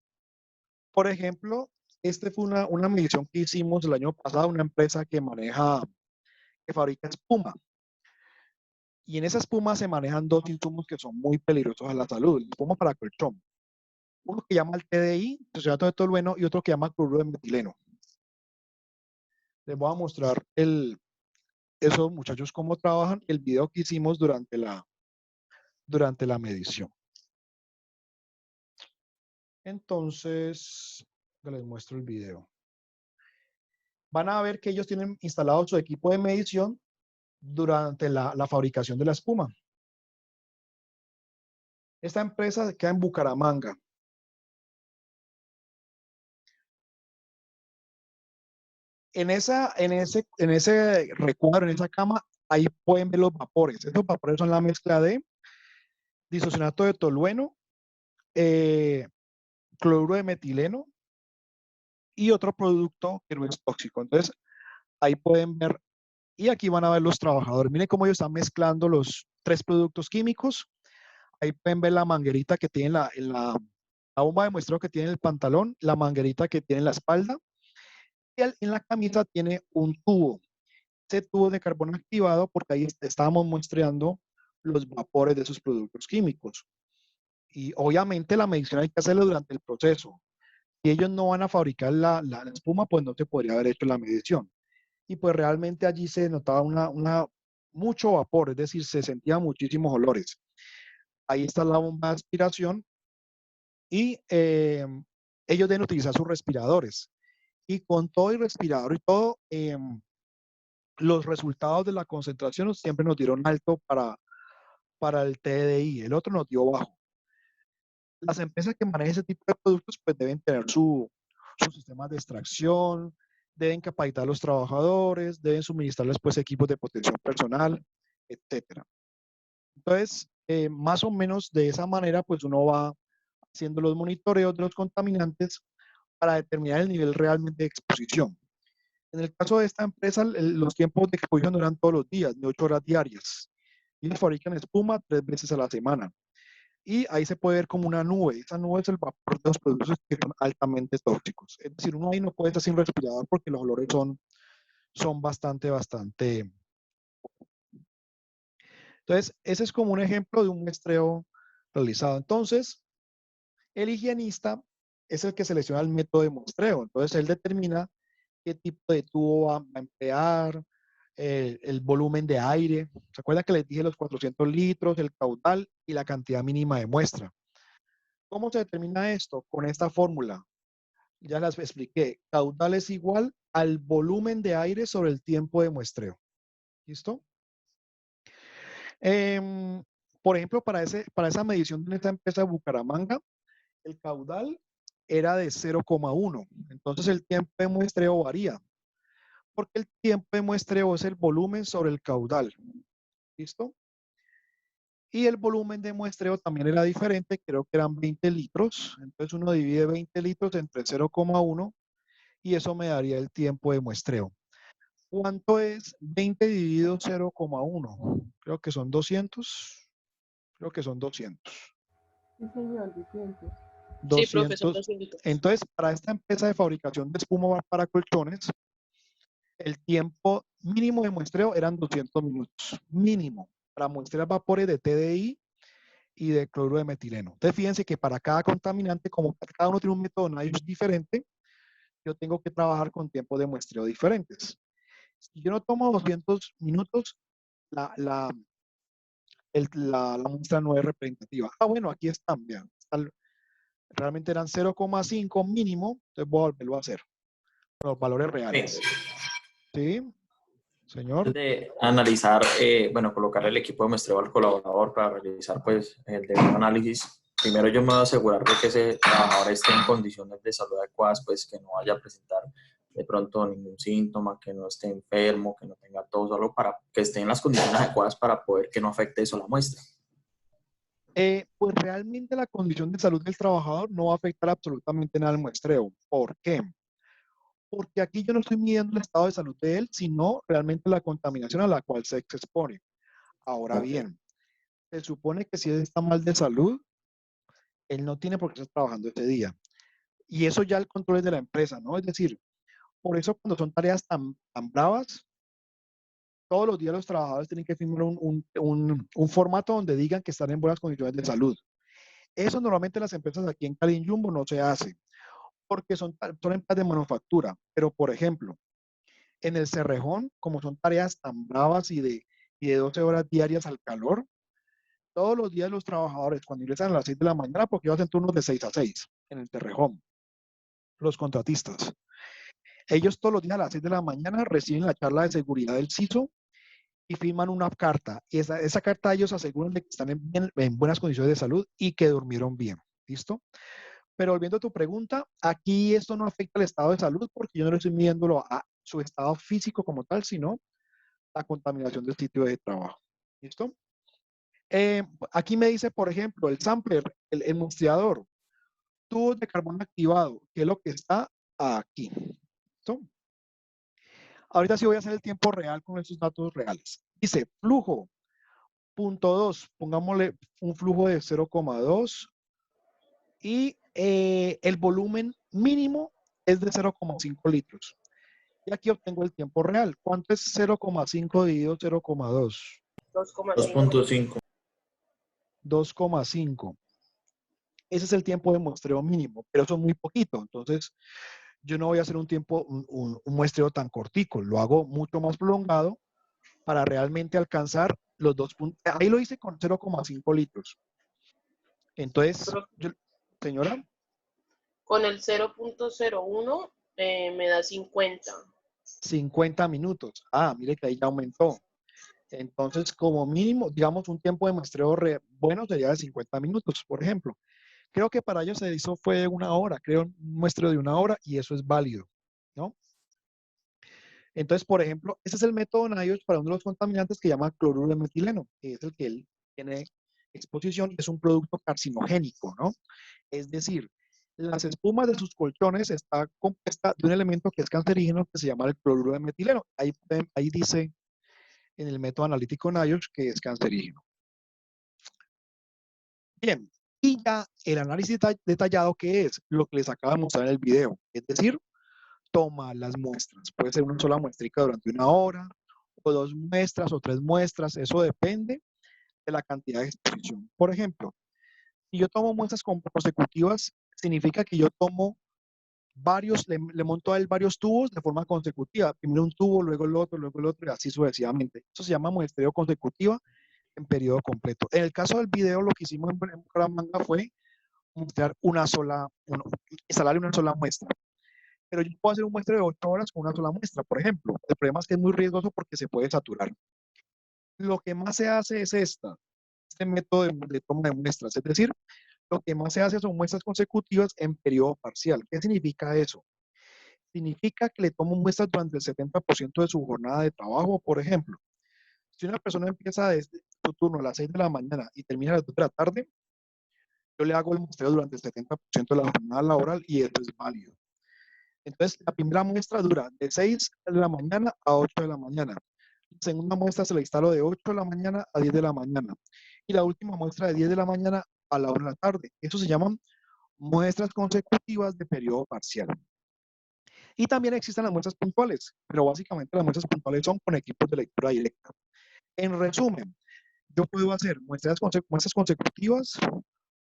Por ejemplo, este fue una medición que hicimos el año pasado, una empresa que fabrica espuma. Y en esa espuma se manejan 2 insumos que son muy peligrosos a la salud. La espuma para colchón. Uno que llama el TDI, Sociedad de Tolueno, y otro que llama cloruro de metileno. Les voy a mostrar esos muchachos cómo trabajan, el video que hicimos durante la medición. Entonces, les muestro el video. Van a ver que ellos tienen instalado su equipo de medición durante la fabricación de la espuma. Esta empresa queda en Bucaramanga. En ese recuadro, en esa cama, ahí pueden ver los vapores. Esos vapores son la mezcla de diisocinato de tolueno, cloruro de metileno y otro producto que no es tóxico. Entonces, ahí pueden ver Y aquí van a ver los trabajadores. Miren cómo ellos están mezclando los 3 productos químicos. Ahí pueden ver la manguerita que tiene la bomba de muestreo que tiene en el pantalón, la manguerita que tiene en la espalda. Y en la camisa tiene un tubo. Ese tubo de carbón activado porque ahí estábamos muestreando los vapores de esos productos químicos. Y obviamente la medición hay que hacerlo durante el proceso. Si ellos no van a fabricar la espuma, pues no se podría haber hecho la medición. Y pues realmente allí se notaba mucho vapor, es decir, se sentían muchísimos olores. Ahí está la bomba de aspiración y ellos deben utilizar sus respiradores. Y con todo el respirador y todo, los resultados de la concentración siempre nos dieron alto para el TDI, el otro nos dio bajo. Las empresas que manejan ese tipo de productos pues deben tener sus sistemas de extracción, deben capacitar a los trabajadores, deben suministrarles pues equipos de protección personal, etcétera. Entonces, más o menos de esa manera pues uno va haciendo los monitoreos de los contaminantes para determinar el nivel realmente de exposición. En el caso de esta empresa, los tiempos de exposición duran todos los días, de 8 horas diarias. Y ellos fabrican espuma 3 veces a la semana. Y ahí se puede ver como una nube. Esa nube es el vapor de los productos que son altamente tóxicos. Es decir, uno ahí no puede estar sin respirador porque los olores son bastante. Entonces, ese es como un ejemplo de un muestreo realizado. Entonces, el higienista es el que selecciona el método de muestreo. Entonces, él determina qué tipo de tubo va a emplear, el volumen de aire. ¿Se acuerdan que les dije los 400 litros, el caudal y la cantidad mínima de muestra? ¿Cómo se determina esto? Con esta fórmula. Ya las expliqué. Caudal es igual al volumen de aire sobre el tiempo de muestreo. ¿Listo? Por ejemplo, para esa medición de esta empresa de Bucaramanga, el caudal era de 0,1. Entonces el tiempo de muestreo varía. Porque el tiempo de muestreo es el volumen sobre el caudal. ¿Listo? Y el volumen de muestreo también era diferente, creo que eran 20 litros. Entonces uno divide 20 litros entre 0,1 y eso me daría el tiempo de muestreo. ¿Cuánto es 20 dividido 0,1? Creo que son 200. Creo que son 200. Sí, señor, 200. Sí, profe, son 200. 200. Entonces, para esta empresa de fabricación de espuma para colchones, el tiempo mínimo de muestreo eran 200 minutos. Mínimo. Para muestrear vapores de TDI y de cloruro de metileno. Entonces, fíjense que para cada contaminante, como cada uno tiene un método de análisis diferente, yo tengo que trabajar con tiempos de muestreo diferentes. Si yo no tomo 200 minutos, la muestra no es representativa. Ah, bueno, aquí están, vean. Realmente eran 0,5 mínimo, entonces voy a volverlo a hacer. Los valores reales. ¿Sí? Señor. De analizar, bueno, colocar el equipo de muestreo al colaborador para realizar pues el debido análisis. Primero yo me voy a asegurar de que ese trabajador esté en condiciones de salud adecuadas, pues que no vaya a presentar de pronto ningún síntoma, que no esté enfermo, que no tenga tos, algo para que esté en las condiciones adecuadas para poder que no afecte eso a la muestra. Pues realmente la condición de salud del trabajador no va a afectar absolutamente nada al muestreo. ¿Por qué? Porque aquí yo no estoy midiendo el estado de salud de él, sino realmente la contaminación a la cual se expone. Ahora bien, se supone que si él está mal de salud, él no tiene por qué estar trabajando ese día. Y eso ya el control es de la empresa, ¿no? Es decir, por eso cuando son tareas tan bravas, todos los días los trabajadores tienen que firmar un formato donde digan que están en buenas condiciones de salud. Eso normalmente las empresas aquí en Cali Jumbo no se hace, porque son empresas de manufactura. Pero, por ejemplo, en el Cerrejón, como son tareas tan bravas y de 12 horas diarias al calor, todos los días los trabajadores, cuando ingresan a las 6 de la mañana, porque ellos hacen turnos de 6 a 6 en el Cerrejón, los contratistas, ellos todos los días a las 6 de la mañana reciben la charla de seguridad del CISO y firman una carta. Y esa carta ellos aseguran de que están en buenas condiciones de salud y que durmieron bien. ¿Listo? Pero volviendo a tu pregunta, aquí esto no afecta al estado de salud porque yo no le estoy midiéndolo a su estado físico como tal, sino la contaminación del sitio de trabajo. ¿Listo? Aquí me dice, por ejemplo, el sampler, el muestreador, tubos de carbón activado, que es lo que está aquí. ¿Listo? Ahorita sí voy a hacer el tiempo real con esos datos reales. Dice flujo, punto 2, pongámosle un flujo de 0,2 y el volumen mínimo es de 0,5 litros. Y aquí obtengo el tiempo real. ¿Cuánto es 0,5 dividido 0,2? 2.5. 2,5. Ese es el tiempo de muestreo mínimo, pero eso es muy poquito. Entonces, yo no voy a hacer un muestreo tan cortico. Lo hago mucho más prolongado para realmente alcanzar los 2 puntos. Ahí lo hice con 0,5 litros. Entonces, señora. Con el 0.01 me da 50. 50 minutos. Ah, mire que ahí ya aumentó. Entonces, como mínimo, digamos, un tiempo de muestreo bueno sería de 50 minutos, por ejemplo. Creo que para ellos se hizo fue 1 hora, creo un muestreo de 1 hora y eso es válido, ¿no? Entonces, por ejemplo, ese es el método NIOSH para uno de los contaminantes que se llama cloruro de metileno, que es el que él tiene exposición y es un producto carcinogénico, ¿no? Es decir, las espumas de sus colchones está compuesta de un elemento que es cancerígeno que se llama el cloruro de metileno. Ahí dice en el método analítico NIOSH que es cancerígeno. Bien, y ya el análisis detallado que es lo que les acabo de mostrar en el video, es decir, toma las muestras. Puede ser una sola muestrica durante 1 hora, o 2 muestras, o 3 muestras, eso depende de la cantidad de exposición. Por ejemplo, si yo tomo muestras consecutivas, significa que yo tomo varios, le monto a él varios tubos de forma consecutiva. Primero un tubo, luego el otro, y así sucesivamente. Eso se llama muestreo consecutiva en periodo completo. En el caso del video, lo que hicimos en Bucaramanga fue mostrar instalarle una sola muestra. Pero yo puedo hacer un muestreo de 8 horas con una sola muestra, por ejemplo. El problema es que es muy riesgoso porque se puede saturar. Lo que más se hace es este método de toma de muestras. Es decir, lo que más se hace son muestras consecutivas en periodo parcial. ¿Qué significa eso? Significa que le tomo muestras durante el 70% de su jornada de trabajo, por ejemplo. Si una persona empieza desde su turno a las 6 de la mañana y termina a las 2 de la tarde, yo le hago el muestreo durante el 70% de la jornada laboral y eso es válido. Entonces, la primera muestra dura de 6 de la mañana a 8 de la mañana. La segunda muestra se la instalo de 8 de la mañana a 10 de la mañana. Y la última muestra de 10 de la mañana a la 1 de la tarde. Eso se llaman muestras consecutivas de periodo parcial. Y también existen las muestras puntuales, pero básicamente las muestras puntuales son con equipos de lectura directa. En resumen, yo puedo hacer muestras consecutivas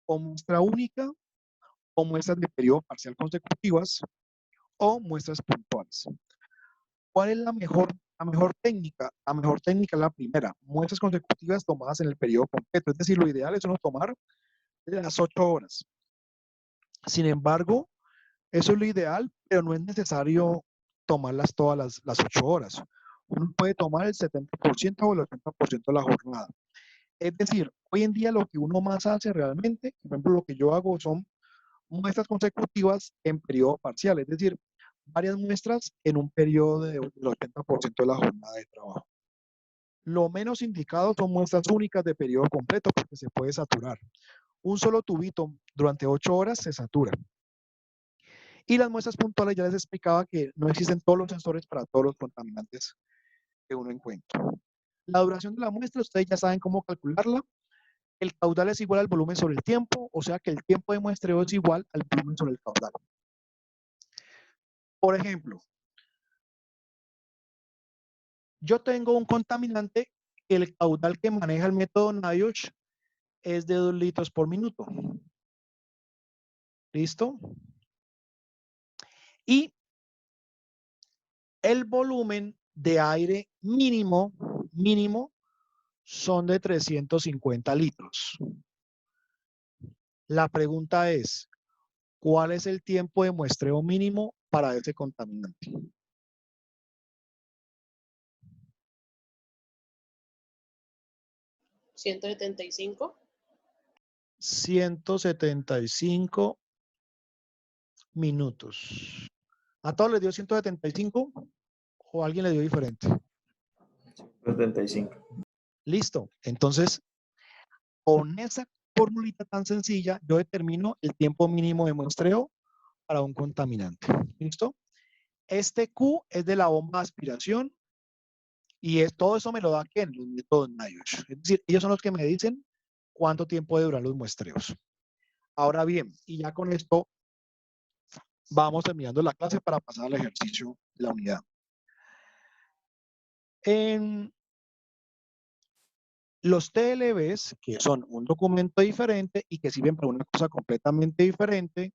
o muestra única o muestras de periodo parcial consecutivas o muestras puntuales. ¿Cuál es la mejor técnica? La mejor técnica es la primera, muestras consecutivas tomadas en el periodo completo. Es decir, lo ideal es uno tomar las 8 horas. Sin embargo, eso es lo ideal, pero no es necesario tomarlas todas las 8 horas. Uno puede tomar el 70% o el 80% de la jornada. Es decir, hoy en día lo que uno más hace realmente, por ejemplo, lo que yo hago son muestras consecutivas en periodo parcial, es decir, varias muestras en un periodo del 80% de la jornada de trabajo. Lo menos indicado son muestras únicas de periodo completo porque se puede saturar. Un solo tubito durante 8 horas se satura. Y las muestras puntuales ya les explicaba que no existen todos los sensores para todos los contaminantes que uno encuentra. La duración de la muestra, ustedes ya saben cómo calcularla. El caudal es igual al volumen sobre el tiempo, o sea que el tiempo de muestreo es igual al volumen sobre el caudal. Por ejemplo, yo tengo un contaminante que el caudal que maneja el método NIOSH es de 2 litros por minuto. ¿Listo? Y el volumen de aire mínimo son de 350 litros. La pregunta es, ¿cuál es el tiempo de muestreo mínimo para ese contaminante? ¿175? 175 minutos. ¿A todos les dio 175 o a alguien le dio diferente? 75. Listo. Entonces, con esa formulita tan sencilla, yo determino el tiempo mínimo de muestreo para un contaminante. ¿Listo? Este Q es de la bomba de aspiración y todo eso me lo da ¿quién? Los métodos NIOSH. Es decir, ellos son los que me dicen cuánto tiempo debe durar los muestreos. Ahora bien, y ya con esto vamos terminando la clase para pasar al ejercicio de la unidad. En los TLBs, que son un documento diferente y que sirven para una cosa completamente diferente,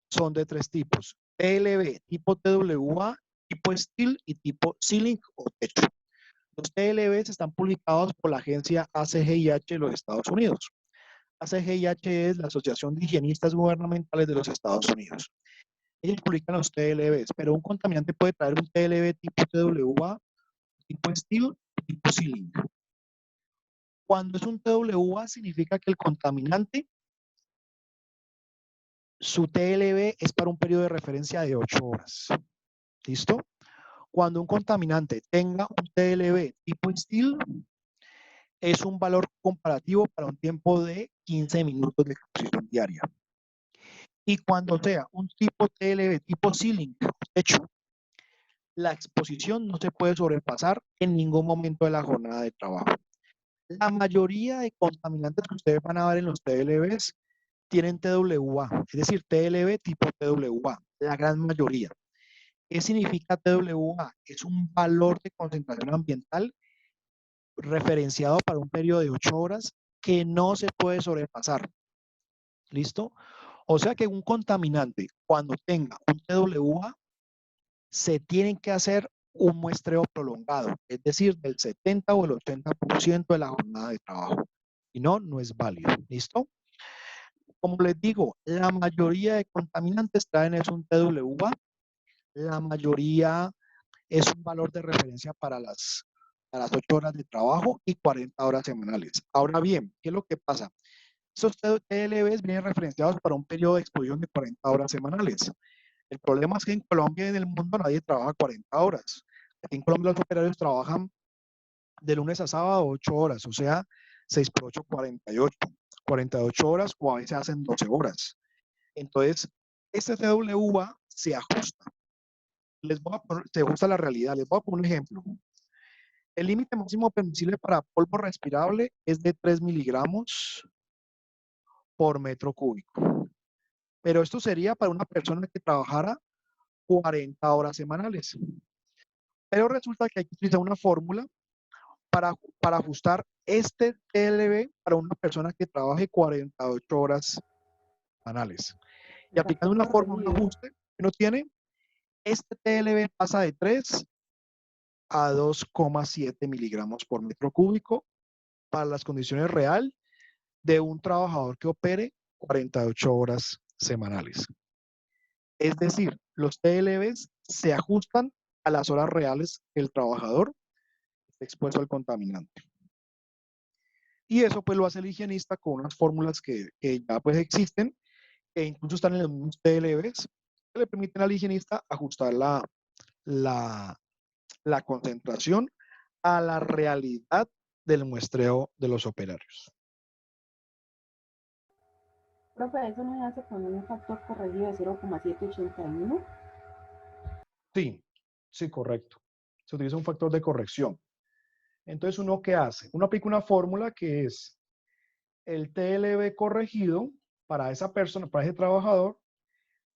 son de tres tipos. TLB tipo TWA, tipo Steel y tipo Sealing o techo. Los TLBs están publicados por la agencia ACGIH de los Estados Unidos. ACGIH es la Asociación de Higienistas Gubernamentales de los Estados Unidos. Ellos publican los TLBs, pero un contaminante puede traer un TLB tipo TWA, tipo Steel, tipo Sealing. Cuando es un TWA significa que el contaminante, su TLB es para un periodo de referencia de 8 horas. ¿Listo? Cuando un contaminante tenga un TLB tipo Steel, es un valor comparativo para un tiempo de 15 minutos de exposición diaria. Y cuando sea un tipo TLB tipo Sealing, techo, la exposición no se puede sobrepasar en ningún momento de la jornada de trabajo. La mayoría de contaminantes que ustedes van a ver en los TLBs tienen TWA, es decir, TLB tipo TWA, la gran mayoría. ¿Qué significa TWA? Es un valor de concentración ambiental referenciado para un periodo de 8 horas que no se puede sobrepasar. ¿Listo? O sea que un contaminante, cuando tenga un TWA, se tiene que hacer un muestreo prolongado, es decir, del 70 o el 80% de la jornada de trabajo. Si no, no es válido. ¿Listo? Como les digo, la mayoría de contaminantes traen es un TWA, la mayoría es un valor de referencia para las 8 horas de trabajo y 40 horas semanales. Ahora bien, ¿qué es lo que pasa? Esos TLBs vienen referenciados para un periodo de exposición de 40 horas semanales. El problema es que en Colombia y en el mundo nadie trabaja 40 horas. Aquí en Colombia los operarios trabajan de lunes a sábado 8 horas, o sea, 6 por 8, 48. 48 horas o a veces hacen 12 horas. Entonces, este TWA se ajusta. Se ajusta a la realidad. Les voy a poner un ejemplo. El límite máximo permisible para polvo respirable es de 3 miligramos por metro cúbico. Pero esto sería para una persona que trabajara 40 horas semanales. Pero resulta que hay que utilizar una fórmula para ajustar este TLB para una persona que trabaje 48 horas semanales. Y aplicando una fórmula, un ajuste que uno tiene, este TLB pasa de 3 a 2,7 miligramos por metro cúbico para las condiciones real de un trabajador que opere 48 horas semanales. Es decir, los TLBs se ajustan a las horas reales que el trabajador está expuesto al contaminante. Y eso pues lo hace el higienista con unas fórmulas que ya pues existen, e incluso están en los mismos TLBs, que le permiten al higienista ajustar la concentración a la realidad del muestreo de los operarios. Profe, ¿eso no se hace con un factor corregido de 0,781? Sí, sí, correcto. Se utiliza un factor de corrección. Entonces, ¿uno qué hace? Uno aplica una fórmula que es el TLB corregido para esa persona, para ese trabajador,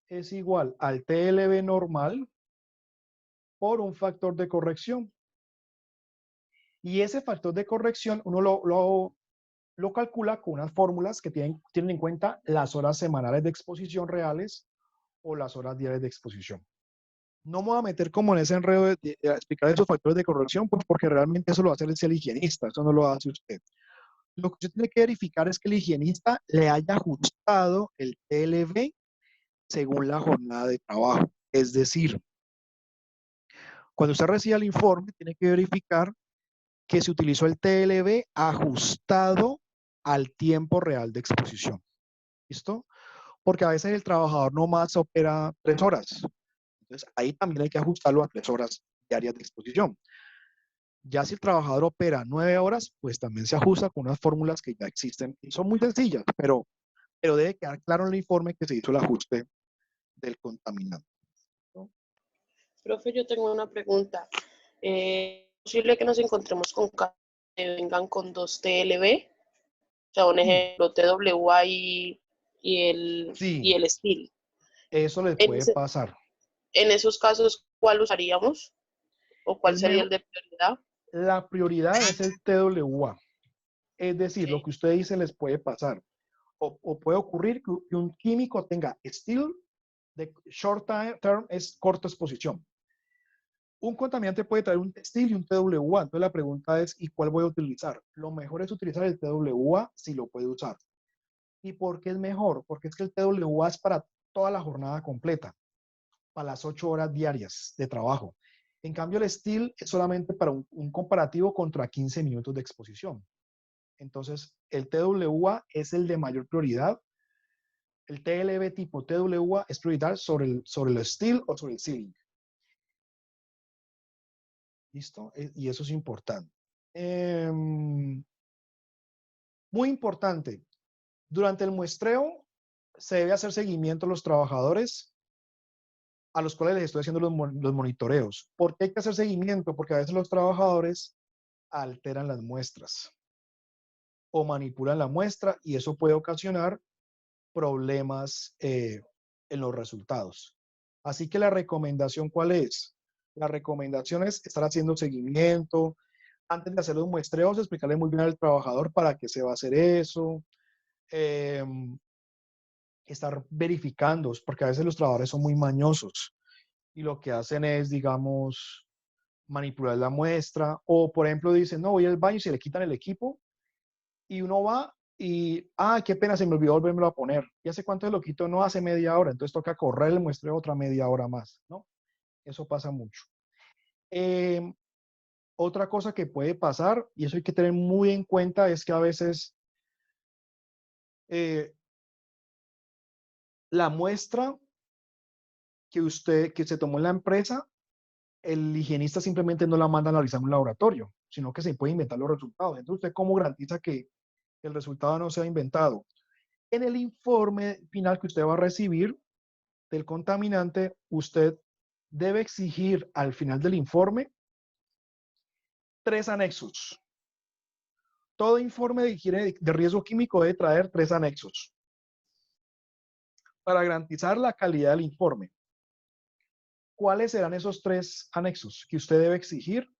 es igual al TLB normal por un factor de corrección. Y ese factor de corrección uno lo calcula con unas fórmulas que tienen en cuenta las horas semanales de exposición reales o las horas diarias de exposición. No me voy a meter como en ese enredo de explicar esos factores de corrección, pues porque realmente eso lo va a hacer el higienista, eso no lo hace usted. Lo que usted tiene que verificar es que el higienista le haya ajustado el TLB según la jornada de trabajo. Es decir, cuando usted reciba el informe, tiene que verificar que se utilizó el TLB ajustado al tiempo real de exposición. ¿Listo? Porque a veces el trabajador nomás opera 3 horas. Entonces, ahí también hay que ajustarlo a 3 horas diarias de exposición. Ya si el trabajador opera 9 horas, pues también se ajusta con unas fórmulas que ya existen. Y son muy sencillas, pero debe quedar claro en el informe que se hizo el ajuste del contaminante. ¿No? Profe, yo tengo una pregunta. ¿Es posible que nos encontremos con casos que vengan con dos TLB? O sea, un Sí, ejemplo, TWA y sí, el STIL. eso les En, puede ese- pasar. en esos casos, ¿cuál usaríamos? ¿O cuál Es sería mejor, el de prioridad? la prioridad es el TWA. Es decir, lo Ok. que usted dice les puede pasar. O puede ocurrir que un químico tenga still de short term, es corta exposición. Un contaminante puede traer un textil y un TWA. Entonces la pregunta es, ¿y cuál voy a utilizar? Lo mejor es utilizar el TWA si lo puede usar. ¿Y por qué es mejor? Porque es que el TWA es para toda la jornada completa, para las 8 horas diarias de trabajo. En cambio, el STIL es solamente para un comparativo contra 15 minutos de exposición. Entonces, el TWA es el de mayor prioridad. El TLB tipo TWA es prioridad sobre el STIL o sobre el sealing. ¿Listo? Y eso es importante. Muy importante. Durante el muestreo se debe hacer seguimiento a los trabajadores a los cuales les estoy haciendo los monitoreos. ¿Por qué hay que hacer seguimiento? Porque a veces los trabajadores alteran las muestras o manipulan la muestra y eso puede ocasionar problemas en los resultados. Así que la recomendación, ¿cuál es? La recomendación es estar haciendo seguimiento. Antes de hacer los muestreos, explicarle muy bien al trabajador para qué se va a hacer eso. Eh, estar verificando, porque a veces los trabajadores son muy mañosos y lo que hacen es, digamos, manipular la muestra o, por ejemplo, dicen, no, voy al baño y se le quitan el equipo y uno va y, qué pena, se me olvidó volvérmelo a poner. ¿Y hace cuánto se lo quito? No, hace media hora, entonces toca correr el muestreo otra media hora más, ¿no? Eso pasa mucho. Otra cosa que puede pasar, y eso hay que tener muy en cuenta, es que a veces la muestra que se tomó en la empresa, el higienista simplemente no la manda a analizar en un laboratorio, sino que se puede inventar los resultados. Entonces, ¿usted cómo garantiza que el resultado no sea inventado? En el informe final que usted va a recibir del contaminante, usted debe exigir al final del informe 3 anexos. Todo informe de higiene de riesgo químico debe traer 3 anexos para garantizar la calidad del informe. ¿Cuáles serán esos 3 anexos que usted debe exigir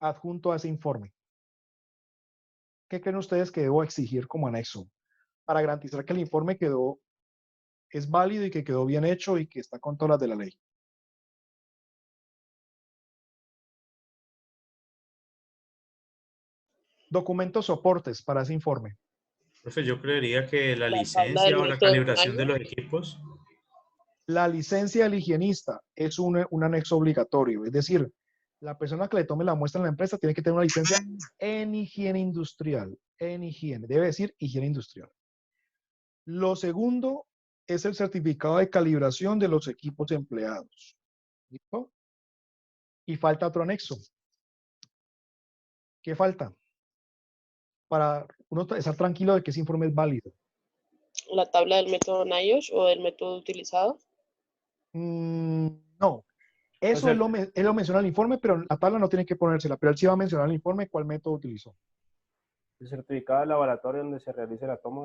adjunto a ese informe? ¿Qué creen ustedes que debo exigir como anexo para garantizar que el informe es válido y que quedó bien hecho y que está con todas las de la ley? Documentos soportes para ese informe. Profe, yo creería que la La tabla del licencia o la método calibración de Nagios. los equipos. La licencia del higienista es un anexo obligatorio, es decir, la persona que le tome la muestra en la empresa tiene que tener una licencia en higiene industrial, en higiene, debe decir higiene industrial. Lo segundo es el certificado de calibración de los equipos empleados. ¿Listo? Y falta otro anexo. ¿Qué falta? Para uno estar tranquilo de que ese informe es válido. La tabla del método Nagios o del método utilizado. No, eso sea, él lo menciona en el informe, pero la tabla no tiene que ponérsela, pero él sí va a mencionar en el informe cuál método utilizó. el certificado de laboratorio donde se realice la toma